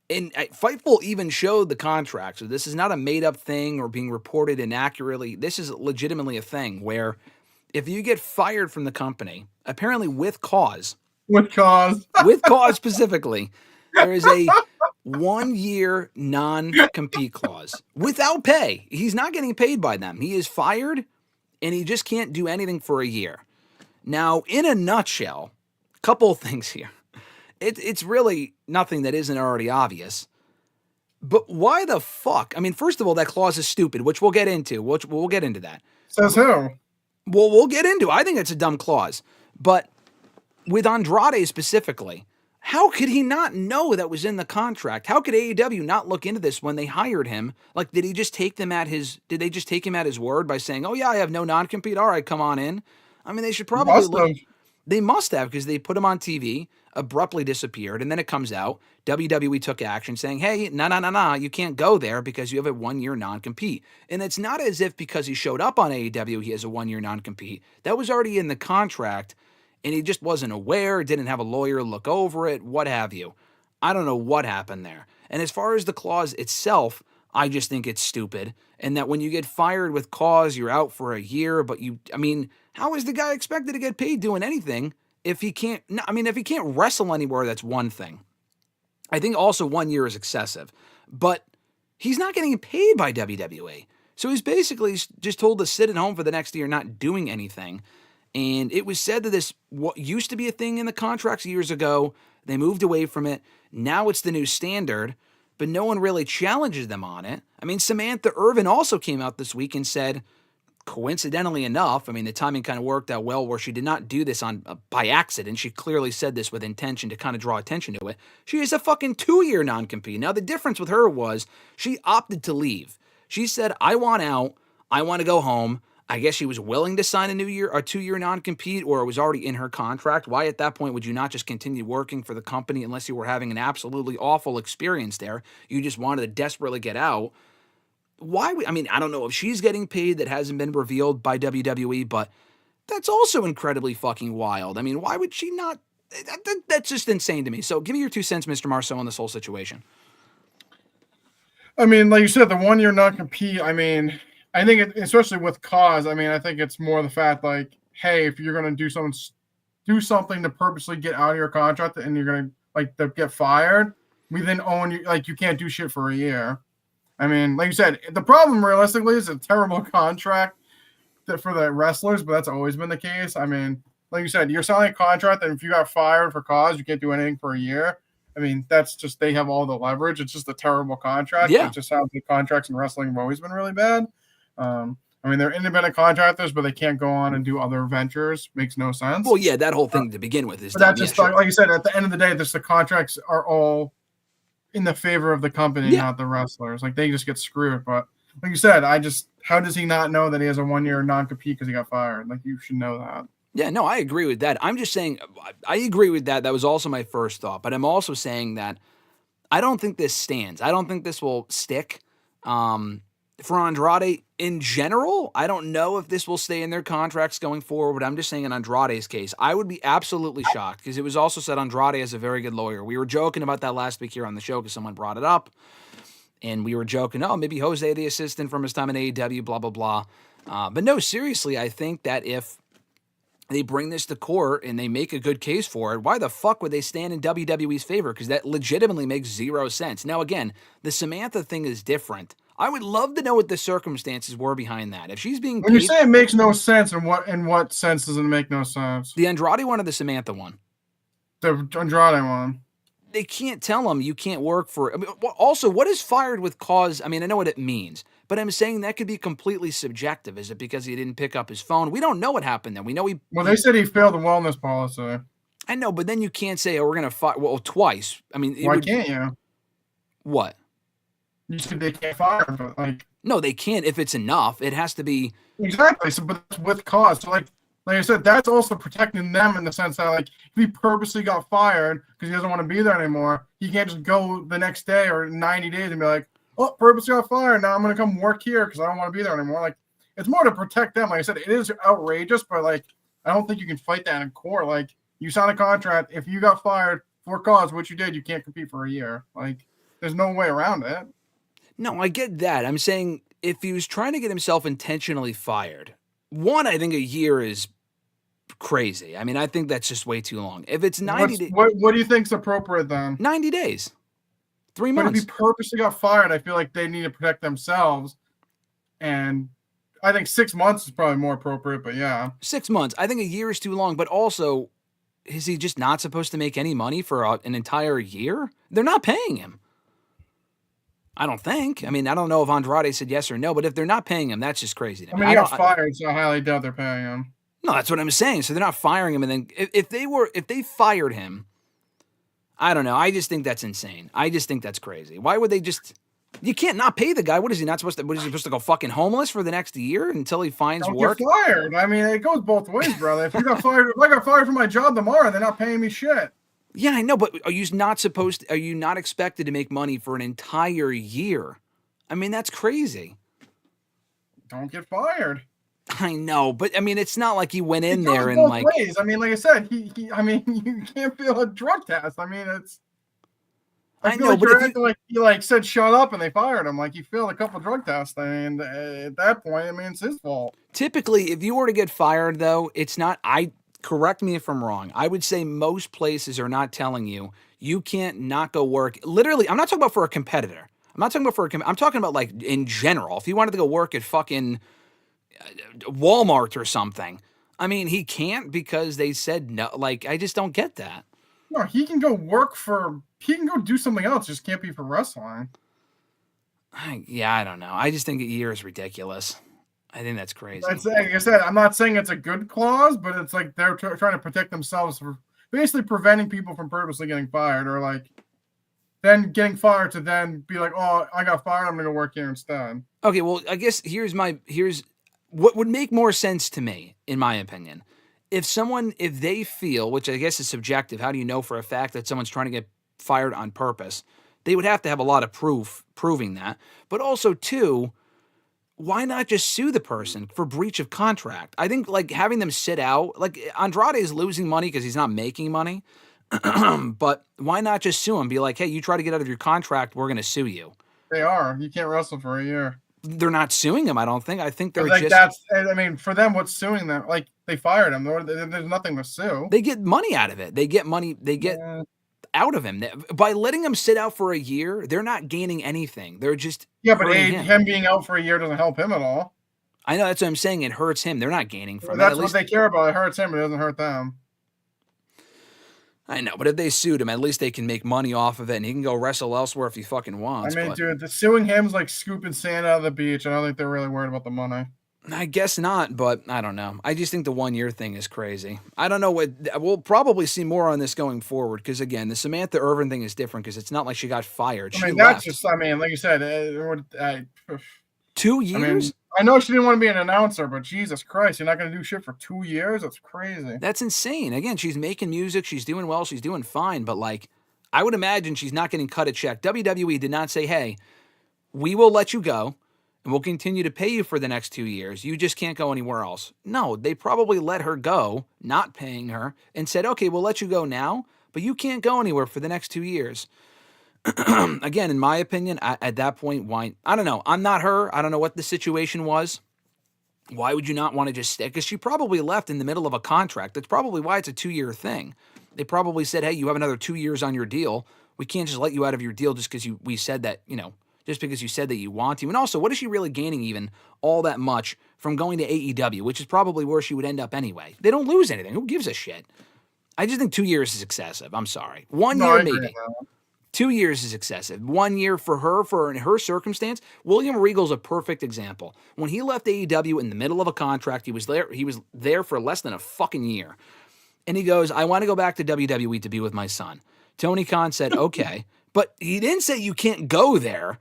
Fightful even showed the contract. So this is not a made-up thing or being reported inaccurately. This is legitimately a thing where if you get fired from the company, apparently with cause specifically, there is a 1-year non-compete clause without pay. He's not getting paid by them. He is fired, and he just can't do anything for a year. Now, in a nutshell, a couple of things here. It's really nothing that isn't already obvious. But why the fuck? I mean, first of all, that clause is stupid, which we'll get into. We'll get into that. Says who? Well, we'll get into it. I think it's a dumb clause. But with Andrade specifically, how could he not know that was in the contract? How could AEW not look into this when they hired him? Like, did they just take him at his word by saying, "Oh yeah, I have no non-compete. All right, come on in." I mean, they should probably look. They must have, because they put him on TV, abruptly disappeared, and then it comes out, WWE took action saying, "Hey, no, you can't go there because you have a 1-year non-compete." And it's not as if because he showed up on AEW, he has a 1-year non-compete. That was already in the contract. And he just wasn't aware, didn't have a lawyer look over it, what have you. I don't know what happened there. And as far as the clause itself, I just think it's stupid. And that when you get fired with cause, you're out for a year, but how is the guy expected to get paid doing anything if he can't, if he can't wrestle anywhere, that's one thing. I think also 1 year is excessive. But he's not getting paid by WWE. So he's basically just told to sit at home for the next year, not doing anything. And it was said that this what used to be a thing in the contracts years ago. They moved away from it. Now it's the new standard, but no one really challenges them on it. I mean, Samantha Irvin also came out this week and said, coincidentally enough, the timing kind of worked out well where she did not do this by accident. She clearly said this with intention to kind of draw attention to it. She has a fucking 2-year non-compete. Now, the difference with her was she opted to leave. She said, I want out. I want to go home. I guess she was willing to sign a 2-year non-compete, or it was already in her contract. Why at that point would you not just continue working for the company unless you were having an absolutely awful experience there? You just wanted to desperately get out. Why? I don't know if she's getting paid. That hasn't been revealed by WWE, but that's also incredibly fucking wild. Why would she not? That's just insane to me. So give me your 2 cents, Mr. Marceau, on this whole situation. Like you said, the 1-year non-compete, I think especially with cause, I think it's more the fact like, hey, if you're going to do something to purposely get out of your contract and you're going to get fired, we then own you. You can't do shit for a year. Like you said, the problem realistically is a terrible contract for the wrestlers, but that's always been the case. Like you said, you're signing a contract that if you got fired for cause, you can't do anything for a year. That's just, they have all the leverage. It's just a terrible contract. Yeah. It's just how the contracts in wrestling have always been really bad. They're independent contractors, but they can't go on and do other ventures. Makes no sense. Well, yeah, that whole thing to begin with is but that's just sure. Like you said, at the end of the day, the contracts are all in the favor of the company, not the wrestlers. They just get screwed. But like you said, how does he not know that he has a 1-year non-compete because he got fired? You should know that. Yeah, no, I agree with that. I'm just saying, I agree with that. That was also my first thought. But I'm also saying that I don't think this stands. I don't think this will stick. For Andrade in general, I don't know if this will stay in their contracts going forward, but I'm just saying in Andrade's case, I would be absolutely shocked because it was also said Andrade is a very good lawyer. We were joking about that last week here on the show because someone brought it up, and we were joking, maybe Jose the assistant from his time in AEW, blah, blah, blah. But no, seriously, I think that if they bring this to court and they make a good case for it, why the fuck would they stand in WWE's favor? Because that legitimately makes zero sense. Now, again, the Samantha thing is different. I would love to know what the circumstances were behind that. If she's being when you say it makes no sense, in what sense does it make no sense? The Andrade one or the Samantha one? The Andrade one. They can't tell them you can't work for. I mean, also, what is fired with cause? I mean, I know what it means, but I'm saying that could be completely subjective. Is it because he didn't pick up his phone? We don't know what happened then. We know he. Well, they said he failed the wellness policy. I know, but then you can't say, "Oh, we're gonna fire." Well, twice. I mean, why can't you? What? You said they can't fire him, but like. No, they can't if it's enough. It has to be exactly. So, but that's with cause. So, like I said, that's also protecting them in the sense that, like, if he purposely got fired because he doesn't want to be there anymore, he can't just go the next day or 90 days and be like, "Oh, purposely got fired. Now I'm going to come work here because I don't want to be there anymore." Like, it's more to protect them. Like I said, it is outrageous, but like, I don't think you can fight that in court. Like, you sign a contract. If you got fired for cause, which you did, you can't compete for a year. Like, there's no way around it. No, I get that. I'm saying if he was trying to get himself intentionally fired, one, I think a year is crazy. I mean, I think that's just way too long. If it's 90 days. What do you think's appropriate then? 90 days. 3 months. But if he purposely got fired, I feel like they need to protect themselves. And I think 6 months is probably more appropriate, but yeah. 6 months. I think a year is too long, but also, is he just not supposed to make any money for an entire year? They're not paying him. I don't think. I mean, I don't know if Andrade said yes or no, but if they're not paying him, that's just crazy to me. I mean, he got fired, so I highly doubt they're paying him. No, that's what I'm saying. So they're not firing him, and then if they fired him, I don't know. I just think that's insane. I just think that's crazy. Why would they just? You can't not pay the guy. What is he not supposed to? What is he supposed to go fucking homeless for the next year until he finds work? Get fired. I mean, it goes both ways, brother. If I got fired from my job tomorrow, they're not paying me shit. Yeah, I know, but are you not expected to make money for an entire year? I mean, that's crazy. Don't get fired. I know, but I mean, it's not like he went in there and both like. ways. I mean, like I said, I mean, you can't fail a drug test. I mean, it's. I know, like but he like said, "Shut up," and they fired him. Like he failed a couple drug tests, and at that point, I mean, it's his fault. Typically, if you were to get fired, though, it's not. Correct me if I'm wrong. I would say most places are not telling you can't not go work. Literally, I'm not talking about for a competitor. I'm not talking about I'm talking about like in general. If he wanted to go work at fucking Walmart or something, I mean, he can't because they said no. Like, I just don't get that. No, he can go he can go do something else. Just can't be for wrestling. I don't know. I just think a year is ridiculous. I think that's crazy. Like I said, I'm not saying it's a good clause, but it's like they're trying to protect themselves for basically preventing people from purposely getting fired, or like then getting fired to then be like, "Oh, I got fired. I'm going to work here instead." Okay, well, I guess here's what would make more sense to me, in my opinion. If they feel, which I guess is subjective, how do you know for a fact that someone's trying to get fired on purpose? They would have to have a lot of proof proving that. But also, too, why not just sue the person for breach of contract? I think like having them sit out, like Andrade is losing money because he's not making money. But why not just sue him? Be like, hey, you try to get out of your contract, we're going to sue you. They are. You can't wrestle for a year. They're not suing him, I don't think. I think they're like just. I mean, for them, what's suing them? Like they fired him. There's nothing to sue. They get money out of it. They get money. They get out of him by letting him sit out for a year. They're not gaining anything. They're just but him being out for a year doesn't help him at all. I know, that's what I'm saying. It hurts him. They're not gaining from it. That's what they care about. It hurts him, but it doesn't hurt them. I know, but if they sued him, at least they can make money off of it, and he can go wrestle elsewhere if he fucking wants. I mean, dude, the suing him's like scooping sand out of the beach. I don't think they're really worried about the money. I guess not, but I don't know. I just think the 1 year thing is crazy. I don't know we'll probably see more on this going forward because again, the Samantha Irvin thing is different because it's not like she got fired. I mean, that's just. I mean, like you said, 2 years. I mean, I know she didn't want to be an announcer, but Jesus Christ, you're not going to do shit for 2 years? That's crazy. That's insane. Again, she's making music. She's doing well. She's doing fine. But, like, I would imagine she's not getting cut a check. WWE did not say, hey, we will let you go, and we'll continue to pay you for the next 2 years. You just can't go anywhere else. No, they probably let her go, not paying her, and said, okay, we'll let you go now, but you can't go anywhere for the next 2 years. Again, in my opinion, at that point, why? I don't know. I'm not her. I don't know what the situation was. Why would you not want to just stick? Because she probably left in the middle of a contract. That's probably why it's a 2-year thing. They probably said, hey, you have another 2 years on your deal. We can't just let you out of your deal just because we said that, just because you said that you want to. And also, what is she really gaining even all that much from going to AEW, which is probably where she would end up anyway? They don't lose anything. Who gives a shit? I just think 2 years is excessive. I'm sorry. 1 year, maybe. 2 years is excessive. 1 year for her, in her circumstance. William Regal's a perfect example. When he left AEW in the middle of a contract, he was there for less than a fucking year. And he goes, I want to go back to WWE to be with my son. Tony Khan said, okay. But he didn't say you can't go there.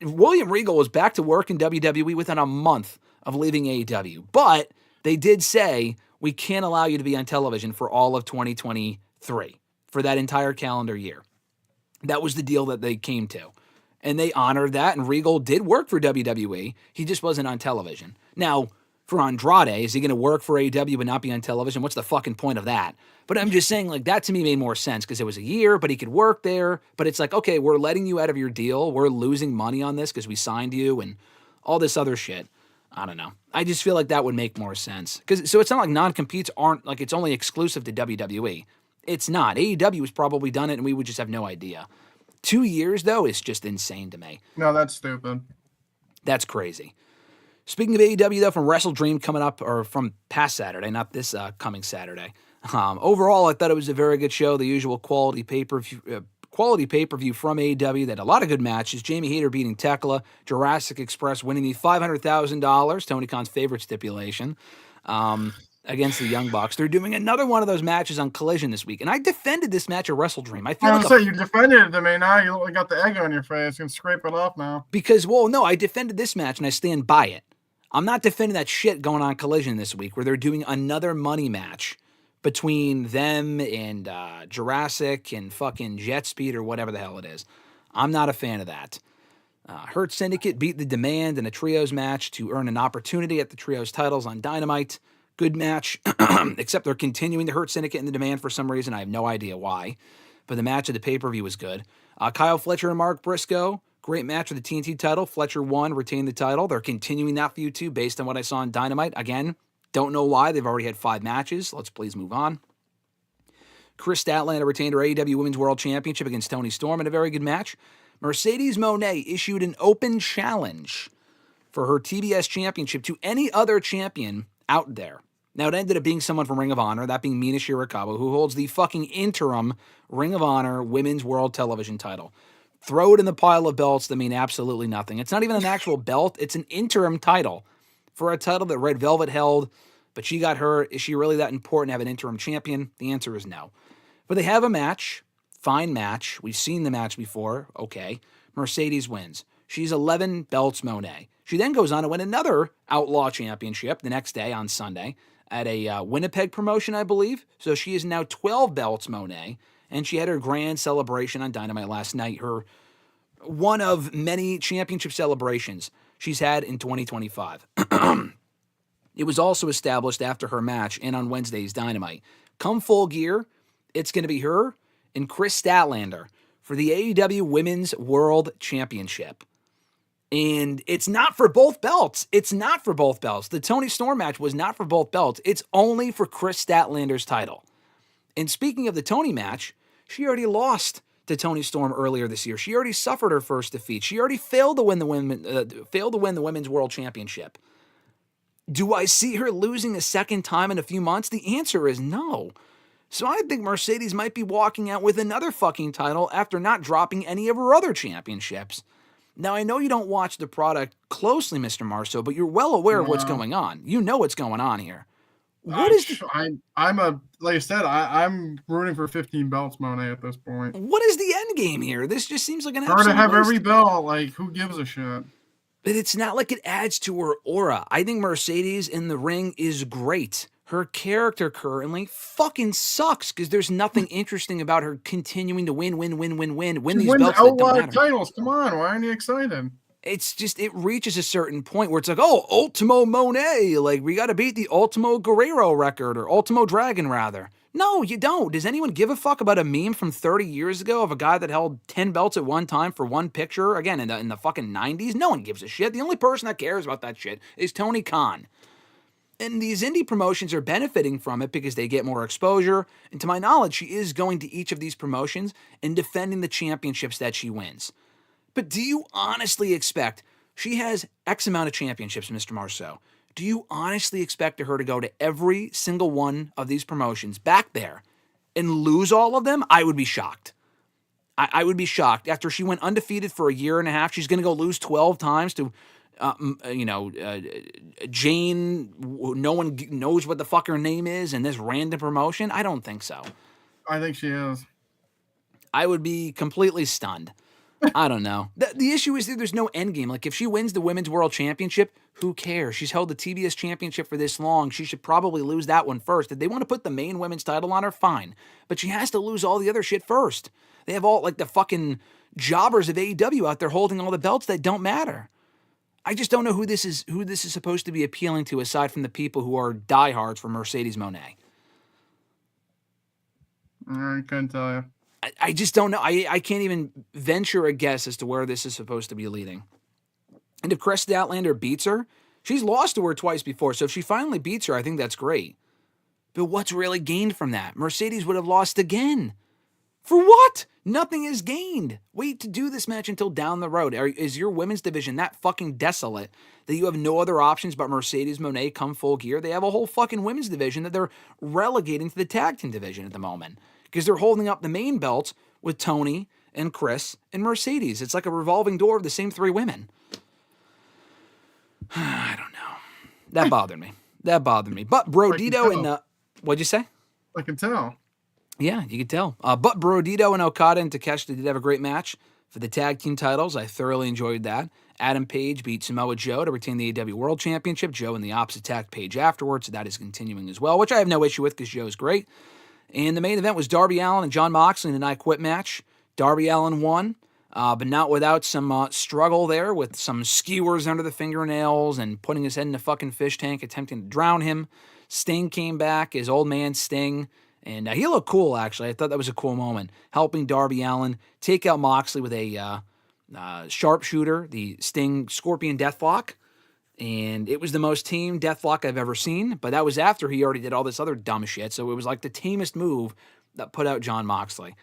William Regal was back to work in WWE within a month of leaving AEW. But they did say, we can't allow you to be on television for all of 2023, for that entire calendar year. That was the deal that they came to. And they honored that, and Regal did work for WWE. He just wasn't on television. Now, for Andrade, is he going to work for AEW but not be on television? What's the fucking point of that? But I'm just saying, that to me made more sense because it was a year, but he could work there. But it's like, okay, we're letting you out of your deal. We're losing money on this because we signed you and all this other shit. I don't know. I just feel like that would make more sense. So it's not like non-competes aren't, it's only exclusive to WWE. It's not. AEW has probably done it, and we would just have no idea. 2 years, though, is just insane to me. No, that's stupid. That's crazy. Speaking of AEW, though, from WrestleDream coming up, or from past Saturday, not this coming Saturday. Overall, I thought it was a very good show. The usual quality pay-per-view from AEW that had a lot of good matches. Jamie Hayter beating Tekla, Jurassic Express winning the $500,000, Tony Khan's favorite stipulation, against the Young Bucks. They're doing another one of those matches on Collision this week, and I defended this match at WrestleDream. I feel you defended it to me. Now you got the egg on your face. You can scrape it off now. Because, I defended this match, and I stand by it. I'm not defending that shit going on Collision this week, where they're doing another money match between them and Jurassic and fucking Jet Speed or whatever the hell it is. I'm not a fan of that. Hurt Syndicate beat the Demand in a trios match to earn an opportunity at the trios titles on Dynamite. Good match, except they're continuing to Hurt Syndicate in the Demand for some reason. I have no idea why. But the match of the pay-per-view was good. Kyle Fletcher and Mark Briscoe, great match for the TNT title. Fletcher won, retained the title. They're continuing that feud too, based on what I saw on Dynamite. Again, don't know why. They've already had 5 matches. Let's please move on. Chris Statlander retained her AEW Women's World Championship against Toni Storm in a very good match. Mercedes Mone issued an open challenge for her TBS championship to any other champion out there. Now, it ended up being someone from Ring of Honor, that being Mina Shirakawa, who holds the fucking interim Ring of Honor Women's World Television title. Throw it in the pile of belts that mean absolutely nothing. It's not even an actual belt. It's an interim title for a title that Red Velvet held, but she got hurt. Is she really that important to have an interim champion? The answer is no. But they have a match. Fine match. We've seen the match before. Okay. Mercedes wins. She's 11 belts Monet. She then goes on to win another Outlaw Championship the next day on Sunday at a Winnipeg promotion, I believe. So she is now 12 belts Monet, and she had her grand celebration on Dynamite last night. Her one of many championship celebrations she's had in 2025. It was also established after her match and on Wednesday's Dynamite. Come Full Gear, it's going to be her and Chris Statlander for the AEW Women's World Championship. And it's not for both belts. It's not for both belts. The Toni Storm match was not for both belts. It's only for Chris Statlander's title. And speaking of the Toni match, she already lost to Toni Storm earlier this year. She already suffered her first defeat. She already failed to win the Women's World Championship. Do I see her losing a second time in a few months? The answer is no. So I think Mercedes might be walking out with another fucking title after not dropping any of her other championships. Now, I know you don't watch the product closely, Mr. Marceau, but you're well aware of what's going on. You know what's going on here. What is I'm rooting for 15 belts, Monet, at this point. What is the end game here? This just seems like an absolute to have every belt. Like, who gives a shit? But it's not like it adds to her aura. I think Mercedes in the ring is great. Her character currently fucking sucks because there's nothing interesting about her continuing to win these belts that don't matter. Titles. Come on, why aren't you excited? It's just, it reaches a certain point where it's like, oh, Ultimo Monet, like we got to beat the Ultimo Guerrero record or Ultimo Dragon rather. No, you don't. Does anyone give a fuck about a meme from 30 years ago of a guy that held 10 belts at one time for one picture? Again, in the fucking 90s? No one gives a shit. The only person that cares about that shit is Tony Khan. And these indie promotions are benefiting from it because they get more exposure. And to my knowledge, she is going to each of these promotions and defending the championships that she wins. But do you honestly expect, she has X amount of championships, Mr. Marceau. Do you honestly expect her to go to every single one of these promotions back there and lose all of them? I would be shocked. I would be shocked. After she went undefeated for a year and a half, she's going to go lose 12 times to, Jane, no one knows what the fuck her name is, in this random promotion? I don't think so. I think she is. I would be completely stunned. I don't know. The issue is that there's no endgame. Like, if she wins the Women's World Championship, who cares? She's held the TBS Championship for this long. She should probably lose that one first. If they want to put the main women's title on her, fine. But she has to lose all the other shit first. They have all, like, the fucking jobbers of AEW out there holding all the belts that don't matter. I just don't know who this is supposed to be appealing to, aside from the people who are diehards for Mercedes Mone. I couldn't tell you. I just don't know. I can't even venture a guess as to where this is supposed to be leading. And if Chris Statlander beats her, she's lost to her twice before, so if she finally beats her, I think that's great. But what's really gained from that? Mercedes would have lost again. For what? Nothing is gained. Wait to do this match until down the road. Is your women's division that fucking desolate that you have no other options but Mercedes Mone come full gear? They have a whole fucking women's division that they're relegating to the tag team division at the moment, because they're holding up the main belts with Tony and Chris and Mercedes. It's like a revolving door of the same three women. I don't know. That bothered me. But Brodito and... what'd you say? I can tell. Yeah, you could tell. But Brodito and Okada and Takeshita did have a great match for the tag team titles. I thoroughly enjoyed that. Adam Page beat Samoa Joe to retain the AEW World Championship. Joe in the opposite attacked Page afterwards, so that is continuing as well, which I have no issue with because Joe's great. And the main event was Darby Allin and Jon Moxley in an I Quit match. Darby Allin won, but not without some struggle there, with some skewers under the fingernails and putting his head in a fucking fish tank, attempting to drown him. Sting came back, his old man Sting, and he looked cool, actually. I thought that was a cool moment, helping Darby Allin take out Moxley with a sharpshooter, the Sting Scorpion Deathlock. And it was the most tame Deathlock I've ever seen, but that was after he already did all this other dumb shit, so it was like the tamest move that put out Jon Moxley.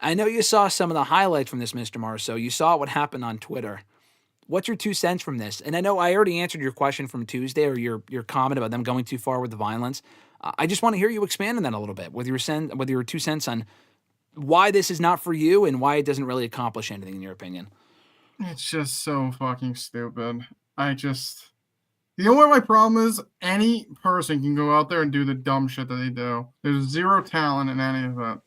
I know you saw some of the highlights from this, Mr. Marceau. You saw what happened on Twitter. What's your 2 cents from this? And I know I already answered your question from Tuesday, or your comment about them going too far with the violence. I just want to hear you expand on that a little bit with your 2 cents on why this is not for you and why it doesn't really accomplish anything in your opinion. It's just so fucking stupid. You know what my problem is? Any person can go out there and do the dumb shit that they do. There's zero talent in any of it.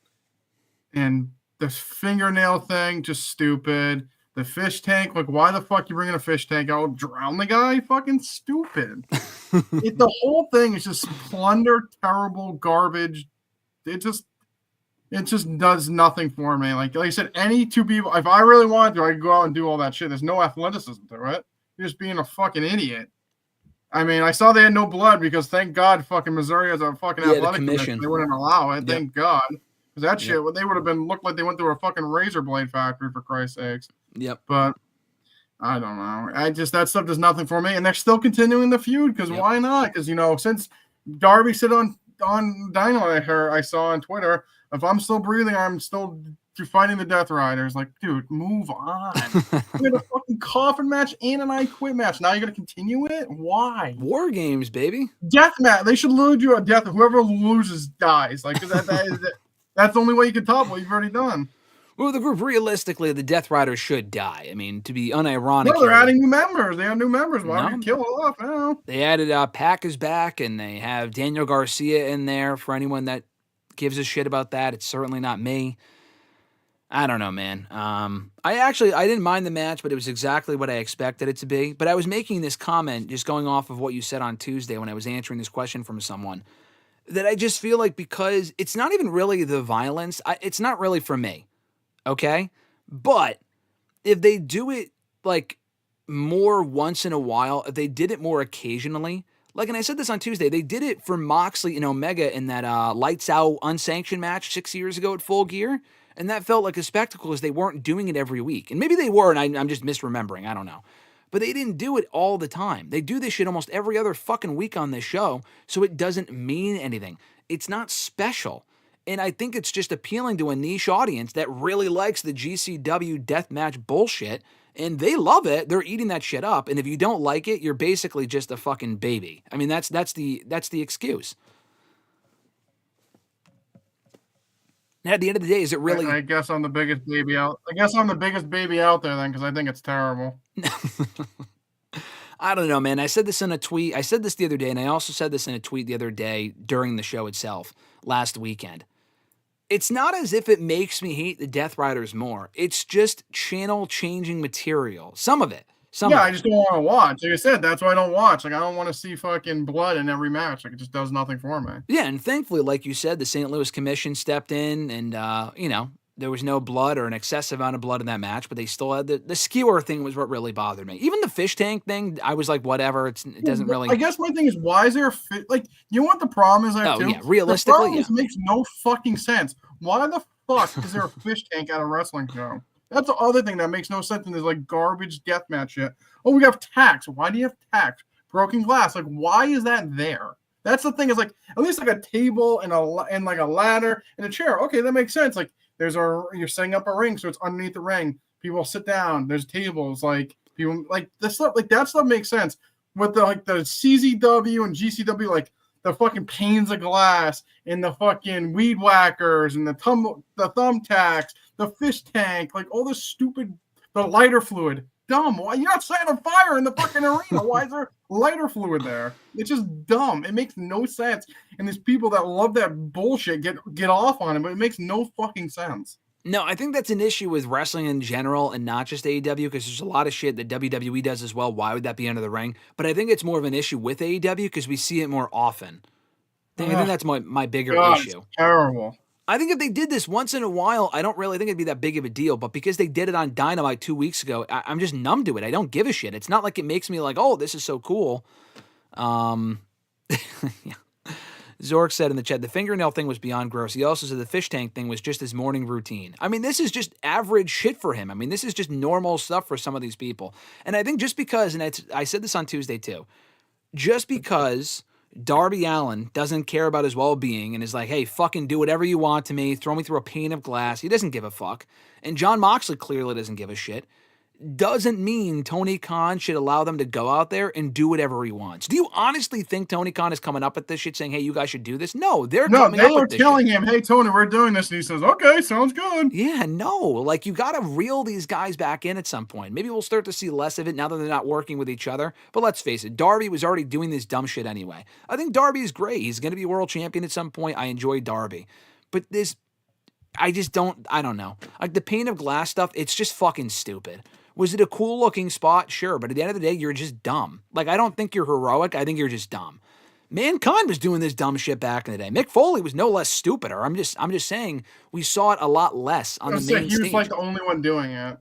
And the fingernail thing, just stupid. The fish tank, like, why the fuck you bringing a fish tank out? Drown the guy? Fucking stupid. The whole thing is just plunder, terrible garbage. It just does nothing for me. Like I said, any two people, if I really wanted to, I could go out and do all that shit. There's no athleticism to it. You're just being a fucking idiot. I mean, I saw they had no blood because thank God fucking Missouri has a fucking athletic commission. They wouldn't allow it. Yep. Thank God. Because that shit, they would have looked like they went through a fucking razor blade factory, for Christ's sakes. Yep. But I don't know. That stuff does nothing for me. And they're still continuing the feud because why not? Because, since Darby said on Dynamite, I saw on Twitter, if I'm still breathing, I'm still fighting the Death Riders. Like, dude, move on. We had a fucking coffin match and an I Quit match. Now you're going to continue it? Why? War games, baby. Death match. They should lose you a death. Whoever loses dies. Like, that's the only way you can top what you've already done. Well, the group, realistically, the Death Riders should die. I mean, to be unironic. No, they're adding new members. They have new members. Why would you kill it off now? They added Pac is back, and they have Daniel Garcia in there for anyone that gives a shit about that. It's certainly not me. I don't know, man. I didn't mind the match, but it was exactly what I expected it to be. But I was making this comment, just going off of what you said on Tuesday when I was answering this question from someone, that I just feel like because it's not even really the violence, it's not really for me, okay? But if they do it, like, more once in a while, if they did it more occasionally, Like, and I said this on Tuesday, they did it for Moxley and Omega in that lights out unsanctioned match 6 years ago at Full Gear. And that felt like a spectacle as they weren't doing it every week. And maybe they were, and I'm just misremembering. I don't know. But they didn't do it all the time. They do this shit almost every other fucking week on this show, so it doesn't mean anything. It's not special. And I think it's just appealing to a niche audience that really likes the GCW deathmatch bullshit, and they love it. They're eating that shit up. And if you don't like it, you're basically just a fucking baby. I mean, that's the excuse. And at the end of the day, is it really? I guess I'm the biggest baby out. I guess I'm the biggest baby out there then, because I think it's terrible. I don't know, man. I said this in a tweet. I said this the other day, and I also said this in a tweet the other day during the show itself last weekend. It's not as if it makes me hate the Death Riders more. It's just channel-changing material. Some of it. I just don't want to watch. Like I said, that's why I don't watch. Like, I don't want to see fucking blood in every match. Like, it just does nothing for me. Yeah, and thankfully, like you said, the St. Louis Commission stepped in, and, there was no blood or an excessive amount of blood in that match, but they still had the skewer thing was what really bothered me. Even the fish tank thing, I was like, whatever. It doesn't really. I guess my thing is, why is there a like? You know what the problem is? Yeah, realistically, it makes no fucking sense. Why the fuck is there a fish tank at a wrestling show? That's the other thing that makes no sense in this like garbage deathmatch shit. Oh, we have tacks. Why do you have tacks? Broken glass. Like, why is that there? That's the thing. Is like at least like a table and like a ladder and a chair. Okay, that makes sense. Like you're setting up a ring, so it's underneath the ring. People sit down. There's tables. Like people like this stuff. Like that stuff makes sense. With the CZW and GCW, like the fucking panes of glass and the fucking weed whackers and the thumbtacks, the fish tank, like all this stupid, the lighter fluid. Dumb. Why you're not setting a fire in the fucking arena? Why is there lighter fluid there? It's just dumb. It makes no sense. And these people that love that bullshit get off on it, but it makes no fucking sense. No, I think that's an issue with wrestling in general and not just AEW, because there's a lot of shit that WWE does as well. Why would that be under the ring? But I think it's more of an issue with AEW because we see it more often. I think that's my bigger issue. It's terrible. I think if they did this once in a while, I don't really think it'd be that big of a deal. But because they did it on Dynamite 2 weeks ago, I'm just numb to it. I don't give a shit. It's not like it makes me like, oh, this is so cool. Yeah. Zork said in the chat, the fingernail thing was beyond gross. He also said the fish tank thing was just his morning routine. I mean, this is just average shit for him. I mean, this is just normal stuff for some of these people. And I think just because, and I said this on Tuesday too, just because Darby Allin doesn't care about his well-being and is like, hey, fucking do whatever you want to me, throw me through a pane of glass. He doesn't give a fuck. And Jon Moxley clearly doesn't give a shit. Doesn't mean Tony Khan should allow them to go out there and do whatever he wants. Do you honestly think Tony Khan is coming up at this shit saying, hey, you guys should do this? No, they're coming up with this telling him, hey, Tony, we're doing this. And he says, okay, sounds good. Yeah, no. Like, you got to reel these guys back in at some point. Maybe we'll start to see less of it now that they're not working with each other. But let's face it, Darby was already doing this dumb shit anyway. I think Darby is great. He's going to be world champion at some point. I enjoy Darby. But I don't know. Like, the pane of glass stuff, it's just fucking stupid. Was it a cool looking spot? Sure. But at the end of the day, you're just dumb. Like, I don't think you're heroic. I think you're just dumb. Mankind was doing this dumb shit back in the day. Mick Foley was no less stupider. I'm just saying we saw it a lot less on the main stage. He was like the only one doing it.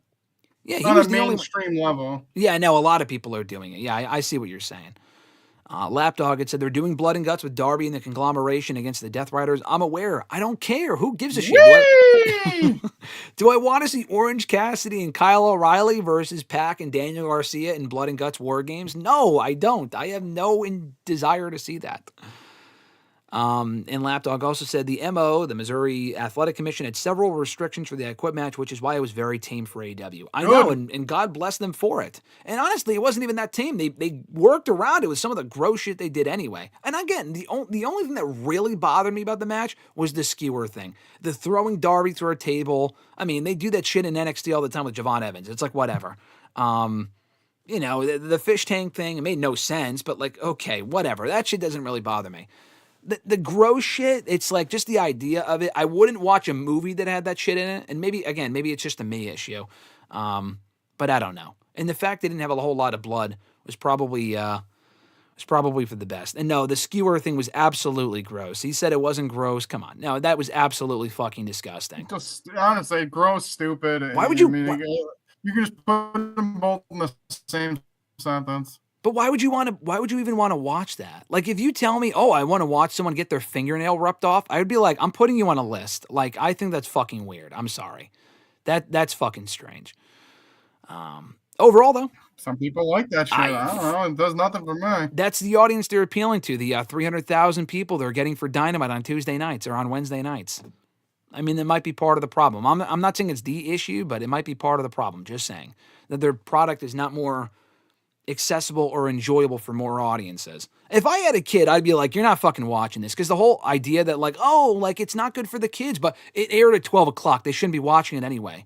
Yeah, he on was a mainstream level. Yeah, no, a lot of people are doing it. Yeah, I see what you're saying. Lapdog had said they're doing blood and guts with Darby and the conglomeration against the Death Riders. I'm aware. I don't care. Who gives a shit? Do I want to see Orange Cassidy and Kyle O'Reilly versus Pac and Daniel Garcia in Blood and Guts War Games? No, I don't. I have no desire to see that. And Lapdog also said the MO, the Missouri Athletic Commission, had several restrictions for the I Quit match, which is why it was very tame for AEW. I know, and God bless them for it. And honestly, it wasn't even that tame. They worked around it with some of the gross shit they did anyway. And again, the only thing that really bothered me about the match was the skewer thing. The throwing Darby through a table. I mean, they do that shit in NXT all the time with Javon Evans. It's like, whatever. The fish tank thing, it made no sense, but like, okay, whatever. That shit doesn't really bother me. The gross shit, it's like just the idea of it. I wouldn't watch a movie that had that shit in it. And maybe it's just a me issue. But I don't know. And the fact they didn't have a whole lot of blood was probably for the best. And no, the skewer thing was absolutely gross. He said it wasn't gross. Come on. No, that was absolutely fucking disgusting. Just honestly, gross, stupid. Why would you? You can just put them both in the same sentence. But why would you even want to watch that? Like, if you tell me, oh, I want to watch someone get their fingernail ripped off, I would be like, I'm putting you on a list. Like, I think that's fucking weird. I'm sorry. That's fucking strange. Overall, though, some people like that shit. I don't know. It does nothing for me. That's the audience they're appealing to. The 300,000 people they're getting for Dynamite on Tuesday nights or on Wednesday nights. I mean, it might be part of the problem. I'm not saying it's the issue, but it might be part of the problem. Just saying that their product is not more accessible or enjoyable for more audiences. If I had a kid, I'd be like, you're not fucking watching this. Because the whole idea that like, oh, like it's not good for the kids, but it aired at 12 o'clock. They shouldn't be watching it anyway.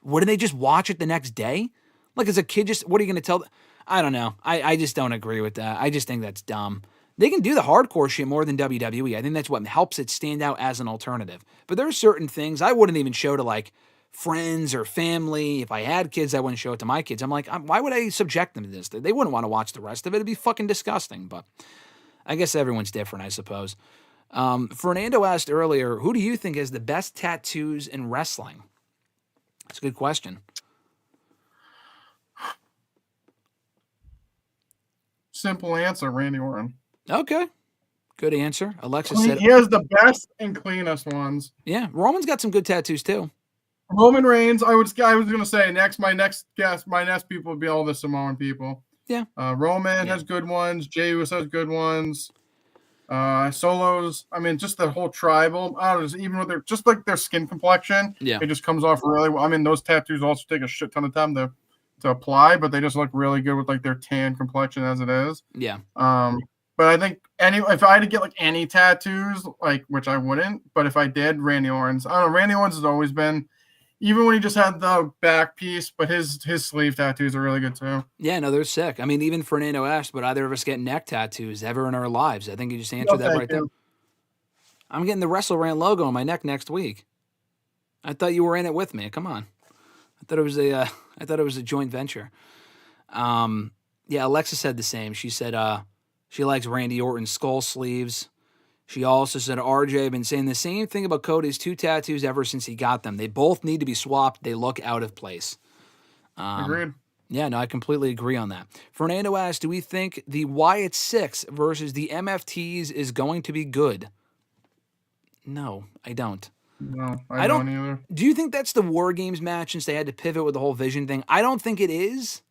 Wouldn't they just watch it the next day? Like, as a kid, what are you going to tell? I don't know. I just don't agree with that. I just think that's dumb. They can do the hardcore shit more than WWE. I think that's what helps it stand out as an alternative. But there are certain things I wouldn't even show to, like, friends or family. If I had kids, I wouldn't show it to my kids. I'm like, why would I subject them to this? They wouldn't want to watch the rest of it. It'd be fucking disgusting. But I guess everyone's different, I suppose. Fernando asked earlier, who do you think has the best tattoos in wrestling? That's a good question. Simple answer, Randy Orton. Okay. Good answer. Alexis said he has the best and cleanest ones. Yeah, Roman's got some good tattoos too. Roman Reigns, I was gonna say my next people would be all the Samoan people. Yeah. Roman has good ones. Jey Uso has good ones. Solos, I mean, just the whole tribal. I don't know, even with their skin complexion, it just comes off really well. I mean, those tattoos also take a shit ton of time to apply, but they just look really good with like their tan complexion as it is. Yeah. But I think if I had to get like any tattoos, like, which I wouldn't, but if I did, Randy Orton's. I don't know, Randy Orton's has always been, even when he just had the back piece, but his sleeve tattoos are really good too. Yeah, no, they're sick. I mean, even Fernando asked, but either of us get neck tattoos ever in our lives? I think you just answered that right there. I'm getting the WrestleRant logo on my neck next week. I thought you were in it with me. Come on. I thought it was a joint venture. Yeah, Alexis said the same. She said she likes Randy Orton's skull sleeves. She also said, RJ, I've been saying the same thing about Cody's 2 tattoos ever since he got them. They both need to be swapped. They look out of place. Agreed. Yeah, no, I completely agree on that. Fernando asked, do we think the Wyatt 6 versus the MFTs is going to be good? No, I don't. No, I don't either. Do you think that's the War Games match since they had to pivot with the whole Vision thing? I don't think it is.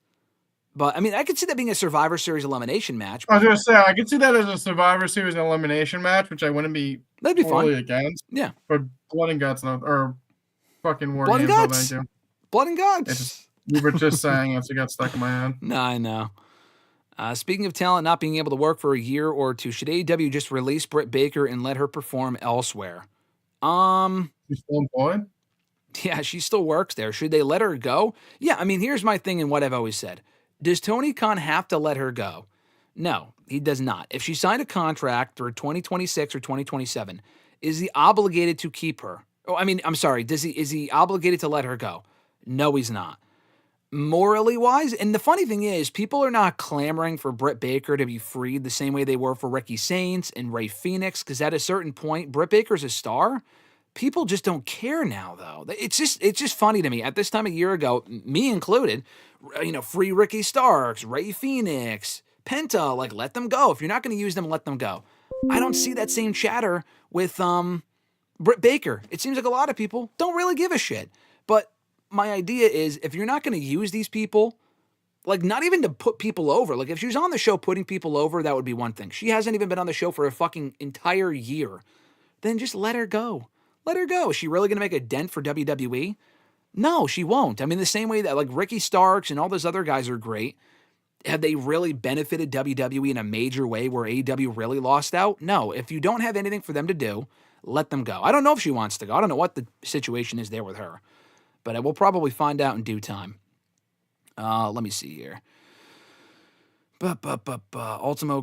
But, I mean, I could see that being a Survivor Series elimination match. I was going to say, I could see that as a Survivor Series elimination match, which I wouldn't be totally against. Yeah. But Blood and Guts, or fucking War Blood Games. And Guts. Thank you. Blood and Guts. You were just saying it, so it got stuck in my head. No, I know. Speaking of talent not being able to work for a year or two, should AEW just release Britt Baker and let her perform elsewhere? She's still employed? Yeah, she still works there. Should they let her go? Yeah, I mean, here's my thing and what I've always said. Does Tony Khan have to let her go? No, he does not. If she signed a contract through 2026 or 2027, is he obligated to keep her? Oh, I mean, I'm sorry. Is he obligated to let her go? No, he's not. Morally wise, and the funny thing is, people are not clamoring for Britt Baker to be freed the same way they were for Ricky Saints and Rey Fenix, because at a certain point, Britt Baker's a star. People just don't care now, though. It's just funny to me. At this time a year ago, me included, free Ricky Starks, Rey Fenix, Penta, like, let them go. If you're not going to use them, let them go. I don't see that same chatter with Britt Baker. It seems like a lot of people don't really give a shit. But my idea is, if you're not going to use these people, like, not even to put people over. Like, if she was on the show putting people over, that would be one thing. She hasn't even been on the show for a fucking entire year. Then just let her go. Let her go. Is she really going to make a dent for WWE? No, she won't. I mean, the same way that, like, Ricky Starks and all those other guys are great. Have they really benefited WWE in a major way where AEW really lost out? No. If you don't have anything for them to do, let them go. I don't know if she wants to go. I don't know what the situation is there with her. But we'll probably find out in due time. Let me see here. Ultimo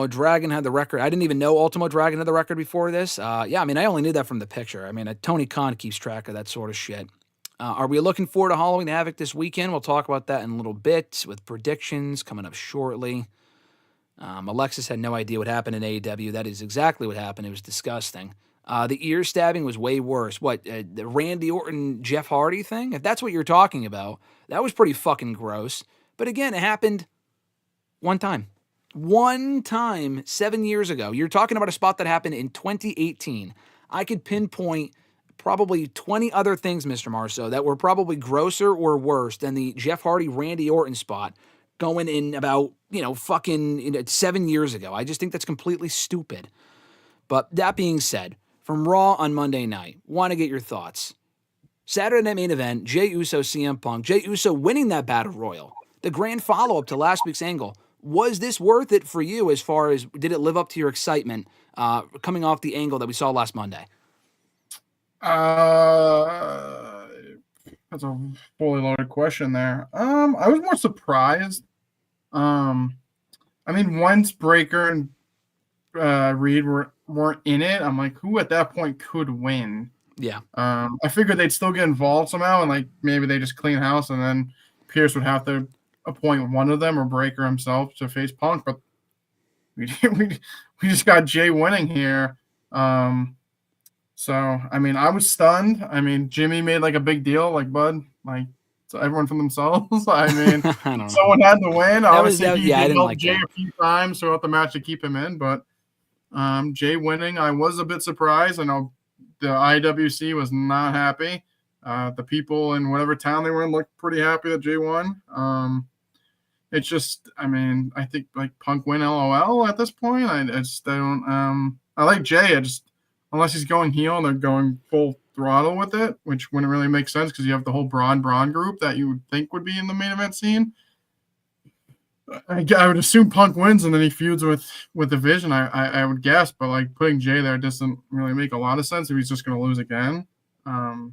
Dragon had the record. I didn't even know Ultimo Dragon had the record before this. Yeah, I mean, I only knew that from the picture. I mean, Tony Khan keeps track of that sort of shit. Are we looking forward to Halloween Havoc this weekend? We'll talk about that in a little bit with predictions coming up shortly. Alexis had no idea what happened in AEW. That is exactly what happened. It was disgusting. The ear stabbing was way worse. What, the Randy Orton, Jeff Hardy thing? If that's what you're talking about, that was pretty fucking gross. But again, it happened One time. One time 7 years ago. You're talking about a spot that happened in 2018. I could pinpoint probably 20 other things, Mr. Marceau, that were probably grosser or worse than the Jeff Hardy Randy Orton spot going in about, fucking 7 years ago. I just think that's completely stupid. But that being said, from Raw on Monday night, want to get your thoughts. Saturday Night Main Event, Jey Uso, CM Punk. Jey Uso winning that Battle Royal. The grand follow-up to last week's angle. Was this worth it for you as far as, did it live up to your excitement coming off the angle that we saw last Monday? That's a fully loaded question there. I was more surprised. Once Breaker and Reed weren't in it, I'm like, who at that point could win? Yeah. I figured they'd still get involved somehow, and like maybe they just clean house, and then Pierce would have to appoint one of them or Breaker himself to face Punk. But we just got Jey winning here. So I was stunned. Jimmy made like a big deal, like bud, like so everyone for themselves. Someone had to win. Obviously, he helped like Jey a few times throughout the match to keep him in, but Jey winning, I was a bit surprised. I know the IWC was not happy. The people in whatever town they were in looked pretty happy that Jey won. It's just, I think like Punk win LOL at this point. I don't. I like Jey. Unless he's going heel and they're going full throttle with it, which wouldn't really make sense because you have the whole Braun group that you would think would be in the main event scene. I would assume Punk wins and then he feuds with the Vision. I would guess, but like putting Jey there doesn't really make a lot of sense if he's just going to lose again. I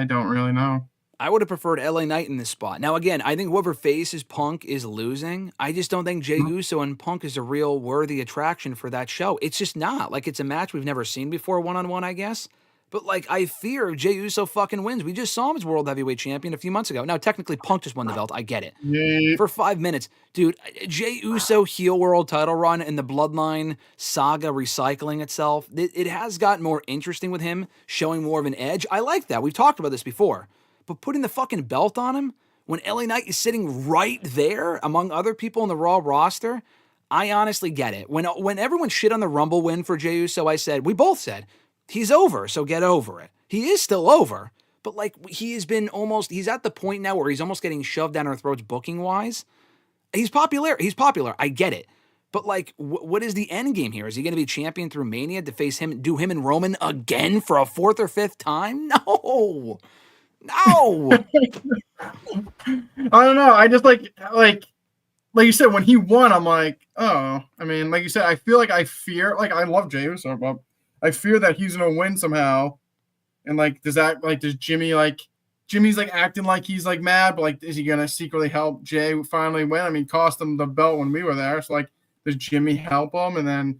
don't really know. I would have preferred LA Knight in this spot. Now, again, I think whoever faces Punk is losing. I just don't think Jey Uso and Punk is a real worthy attraction for that show. It's just not. Like, it's a match we've never seen before, one-on-one, I guess. But, like, I fear Jey Uso fucking wins. We just saw him as World Heavyweight Champion a few months ago. Now, technically, Punk just won the belt. I get it. Yeah. For 5 minutes. Dude, Jey Uso heel world title run and the Bloodline saga recycling itself, it has gotten more interesting with him, showing more of an edge. I like that. We've talked about this before. But putting the fucking belt on him when LA Knight is sitting right there among other people in the Raw roster, I honestly get it. When everyone shit on the Rumble win for Jey Uso, we both said, he's over, so get over it. He is still over, but like he's at the point now where he's almost getting shoved down our throats booking-wise. He's popular. I get it. But like, what is the end game here? Is he going to be champion through Mania to face him, do him and Roman again for a 4th or 5th time? No. I don't know. I just like you said, when he won, I'm like, oh, like you said, I feel like I love Jey Uso, but I fear that he's gonna win somehow. And like, does Jimmy's like acting like he's like mad, but like, is he gonna secretly help Jey finally win? Cost him the belt when we were there. So like, does Jimmy help him and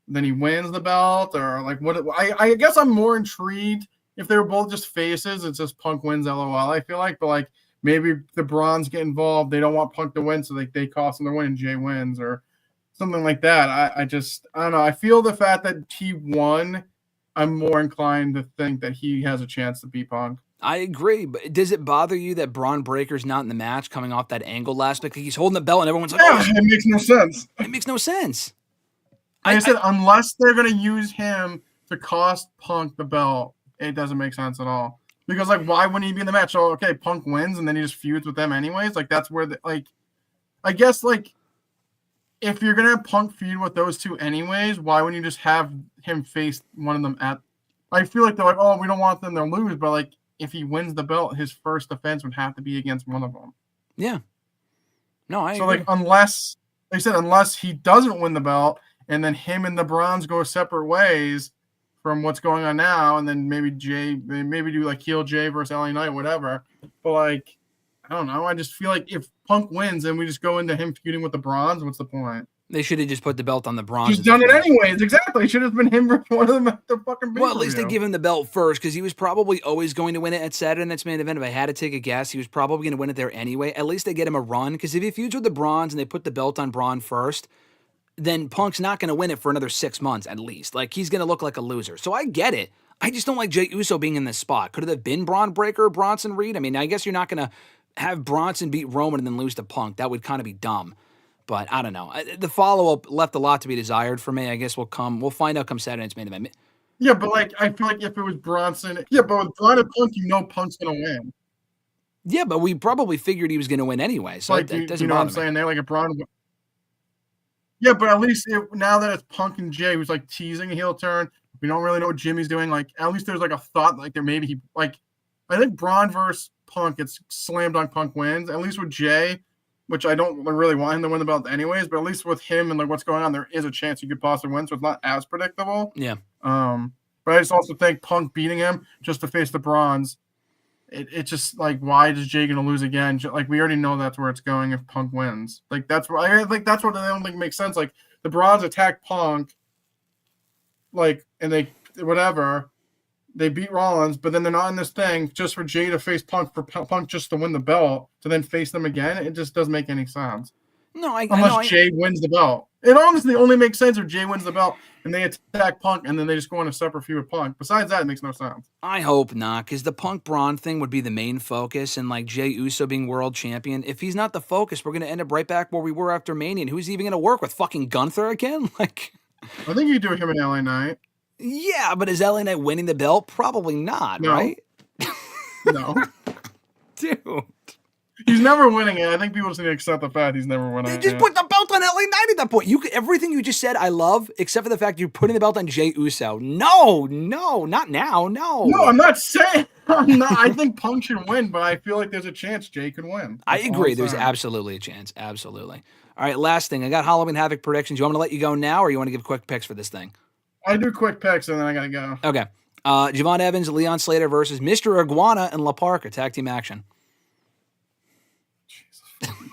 then he wins the belt, or like what? I guess I'm more intrigued. If they were both just faces, it's just Punk wins LOL, I feel like. But, like, maybe the Brawns get involved. They don't want Punk to win, so they cost him the win and Jey wins or something like that. I don't know. I feel the fact that he won, I'm more inclined to think that he has a chance to beat Punk. I agree, but does it bother you that Braun Breaker's not in the match coming off that angle last week? He's holding the belt and everyone's like, yeah, it makes no sense. It makes no sense. I said, unless they're going to use him to cost Punk the belt, it doesn't make sense at all. Because, like, why wouldn't he be in the match? So, okay, Punk wins, and then he just feuds with them anyways. Like, that's where, I guess, like, if you're going to have Punk feud with those two anyways, why wouldn't you just have him face one of them I feel like they're like, oh, we don't want them to lose, but, like, if he wins the belt, his first defense would have to be against one of them. Yeah. No, I agree. So, like, unless he doesn't win the belt, and then him and the Bronze go separate ways from what's going on now, and then maybe do like heel Jey versus LA Knight, whatever. But like, I don't know. I just feel like if Punk wins and we just go into him feuding with the Bronze, what's the point? They should have just put the belt on the Bronze. He's done it anyways. Exactly. It should have been him versus one of them at the fucking Well, at least they give him the belt first, because he was probably always going to win it at Saturday Night's Main Event. If I had to take a guess, he was probably going to win it there anyway. At least they get him a run, because if he feuds with the Bronze and they put the belt on Braun first, then Punk's not going to win it for another 6 months at least. Like, he's going to look like a loser. So I get it. I just don't like Jey Uso being in this spot. Could it have been Braun Breaker or Bronson Reed? I guess you're not going to have Bronson beat Roman and then lose to Punk. That would kind of be dumb. But I don't know. The follow-up left a lot to be desired for me. I guess we'll find out come Saturday night's main event. Yeah, but like I feel like if it was Bronson, but with Braun and Punk, Punk's gonna win. Yeah, but we probably figured he was gonna win anyway. So like, it doesn't you know what I'm me. saying? They're like a Braun. Yeah, but at least now that it's Punk and Jey, who's like teasing a heel turn, we don't really know what Jimmy's doing. Like at least there's like a thought like there maybe I think Braun versus Punk, it's slam dunk Punk wins. At least with Jey, which I don't really want him to win the belt anyways, but at least with him and like what's going on, there is a chance he could possibly win, so it's not as predictable. Yeah. But I just also think Punk beating him just to face the Bronze, it's just like, why is Jey gonna lose again? Like we already know that's where it's going if Punk wins. Like that's what I don't think makes sense. Like the Bronze attack Punk, like and they beat Rollins, but then they're not in this thing just for Jey to face Punk, for Punk just to win the belt, to then face them again. It just doesn't make any sense. No, unless Jey wins the belt. It honestly only makes sense if Jey wins the belt and they attack Punk and then they just go on a separate feud with Punk. Besides that, it makes no sense. I hope not, because the Punk Braun thing would be the main focus, and like Jey Uso being world champion. If he's not the focus, we're going to end up right back where we were after Mania. And who's even going to work with fucking Gunther again? Like, I think you do him in LA Knight. Yeah, but is LA Knight winning the belt? Probably not, no. Right? No. Dude. He's never winning it. I think people just need to accept the fact he's never winning it. Just put the belt on LA Knight at that point. Everything you just said, I love, except for the fact you're putting the belt on Jey Uso. No, not now. No, I'm not saying. I think Punk should win, but I feel like there's a chance Jey could win. That's I agree. There's absolutely a chance. Absolutely. All right, last thing. I got Halloween Havoc predictions. You want me to let you go now, or you want to give quick picks for this thing? I do quick picks, and then I got to go. Okay. Javon Evans, Leon Slater versus Mr. Iguana and La Parka. Tag team action.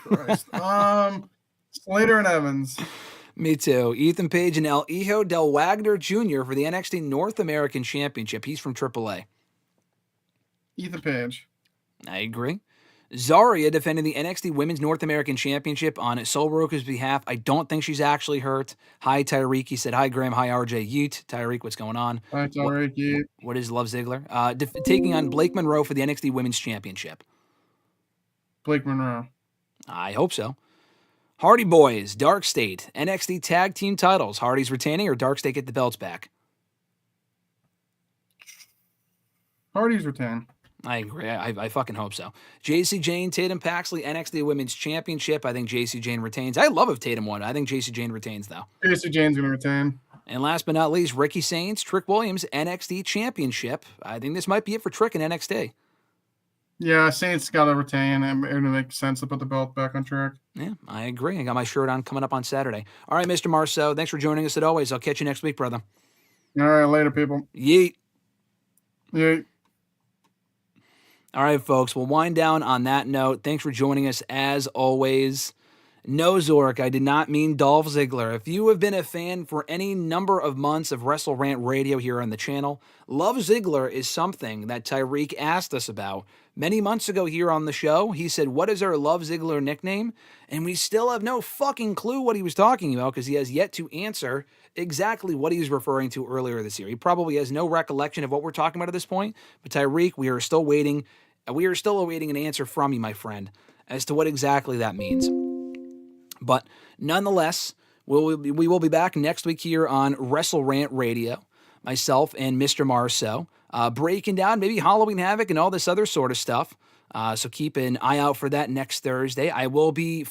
Christ. Slater and Evans. Me too. Ethan Page and El Hijo del Wagner Jr. for the NXT North American Championship. He's from AAA. Ethan Page. I agree. Zarya defending the NXT Women's North American Championship on Soul Broker's behalf. I don't think she's actually hurt. Hi, Tyreek. He said, hi, Graham. Hi, RJ Yeet. Tyreek, what's going on? Hi, Tyreek Yeet. What is Love Ziggler? Taking on Blake Monroe for the NXT Women's Championship. Blake Monroe. I hope so. Hardy Boys, Dark State, NXT Tag Team titles. Hardy's retaining or Dark State get the belts back? Hardy's retain. I agree. I fucking hope so. JC Jane, Tatum Paxley, NXT Women's Championship. I think JC Jane retains. I love if Tatum won. I think JC Jane retains, though. JC Jane's going to retain. And last but not least, Ricky Saints, Trick Williams, NXT Championship. I think this might be it for Trick in NXT. Yeah, Saints got to retain, and it would make sense to put the belt back on track. Yeah, I agree. I got my shirt on coming up on Saturday. All right, Mr. Marceau, thanks for joining us as always. I'll catch you next week, brother. All right, later, people. Yeet. Yeet. All right, folks, we'll wind down on that note. Thanks for joining us as always. No, Zork, I did not mean Dolph Ziggler. If you have been a fan for any number of months of WrestleRant Radio here on the channel, Love Ziggler is something that Tyreek asked us about many months ago here on the show. He said, what is our Love Ziggler nickname? And we still have no fucking clue what he was talking about because he has yet to answer exactly what he was referring to earlier this year. He probably has no recollection of what we're talking about at this point. But Tyreek, we are still waiting. We are still awaiting an answer from you, my friend, as to what exactly that means. But nonetheless, we will be back next week here on WrestleRant Radio, myself and Mr. Marceau, breaking down maybe Halloween Havoc and all this other sort of stuff. So keep an eye out for that next Thursday. I will be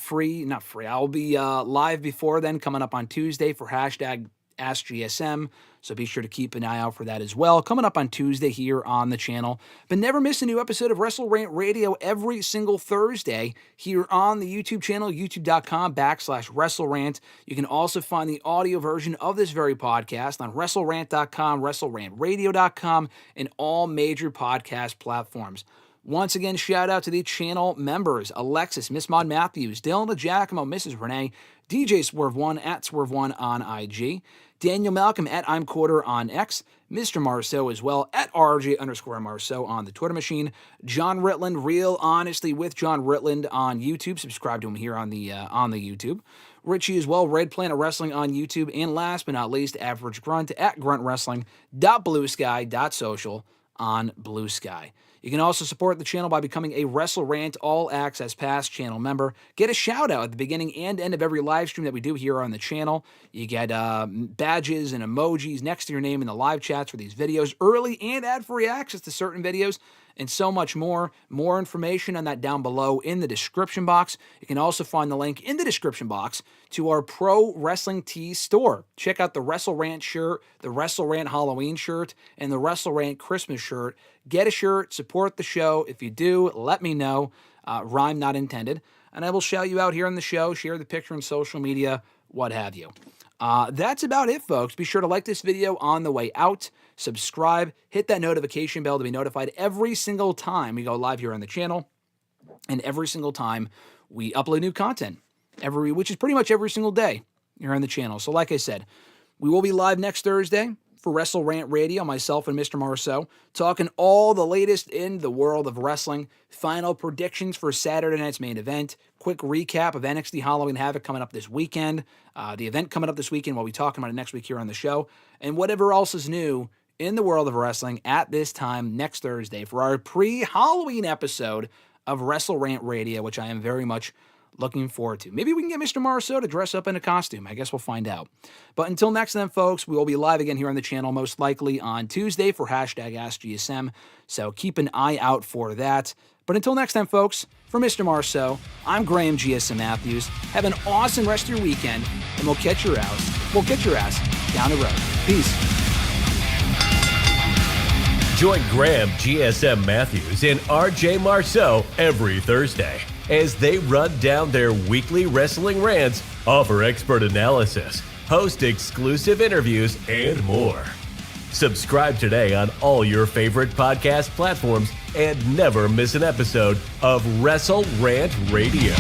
I'll be live before then, coming up on Tuesday for #AskGSM. So be sure to keep an eye out for that as well. Coming up on Tuesday here on the channel. But never miss a new episode of WrestleRant Radio every single Thursday here on the YouTube channel, youtube.com/WrestleRant. You can also find the audio version of this very podcast on WrestleRant.com, WrestleRantRadio.com, and all major podcast platforms. Once again, shout out to the channel members: Alexis, Miss Maud Matthews, Dylan DeGiacomo, Mrs. Renee, DJ Swerve1 at Swerve1 on IG, Daniel Malcolm at I'm Quarter on X, Mr. Marceau as well at RJ_Marceau on the Twitter machine, John Ritland, Real Honesty with John Ritland on YouTube. Subscribe to him here on the YouTube. Richie as well, Red Planet Wrestling on YouTube, and last but not least, Average Grunt at gruntwrestling.bluesky.social on Blue Sky. You can also support the channel by becoming a WrestleRant All Access Pass channel member. Get a shout out at the beginning and end of every live stream that we do here on the channel. You get badges and emojis next to your name in the live chats for these videos, early and ad-free access to certain videos, and so much more. More information on that down below in the description box. You can also find the link in the description box to our Pro Wrestling Tees store. Check out the WrestleRant shirt, the WrestleRant Halloween shirt, and the WrestleRant Christmas shirt. Get a shirt, support the show. If you do, let me know. Rhyme not intended. And I will shout you out here on the show, share the picture on social media, what have you. That's about it, folks. Be sure to like this video on the way out, subscribe, hit that notification bell to be notified every single time we go live here on the channel, and every single time we upload new content, which is pretty much every single day here on the channel. So like I said, we will be live next Thursday for WrestleRant Radio, myself and Mr. Marceau, talking all the latest in the world of wrestling, final predictions for Saturday night's main event, quick recap of NXT Halloween Havoc coming up this weekend, the event coming up this weekend, we'll be talking about it next week here on the show, and whatever else is new in the world of wrestling at this time next Thursday for our pre-Halloween episode of WrestleRant Radio, which I am very much looking forward to. Maybe we can get Mr. Marceau to dress up in a costume. I guess we'll find out. But until next then, folks, we will be live again here on the channel, most likely on Tuesday for #AskGSM. So keep an eye out for that. But until next time, folks, for Mr. Marceau, I'm Graham GSM Matthews. Have an awesome rest of your weekend, and we'll catch your ass down the road. Peace. Join Graham GSM Matthews and RJ Marceau every Thursday as they run down their weekly wrestling rants, offer expert analysis, host exclusive interviews, and more. Subscribe today on all your favorite podcast platforms and never miss an episode of WrestleRant Radio.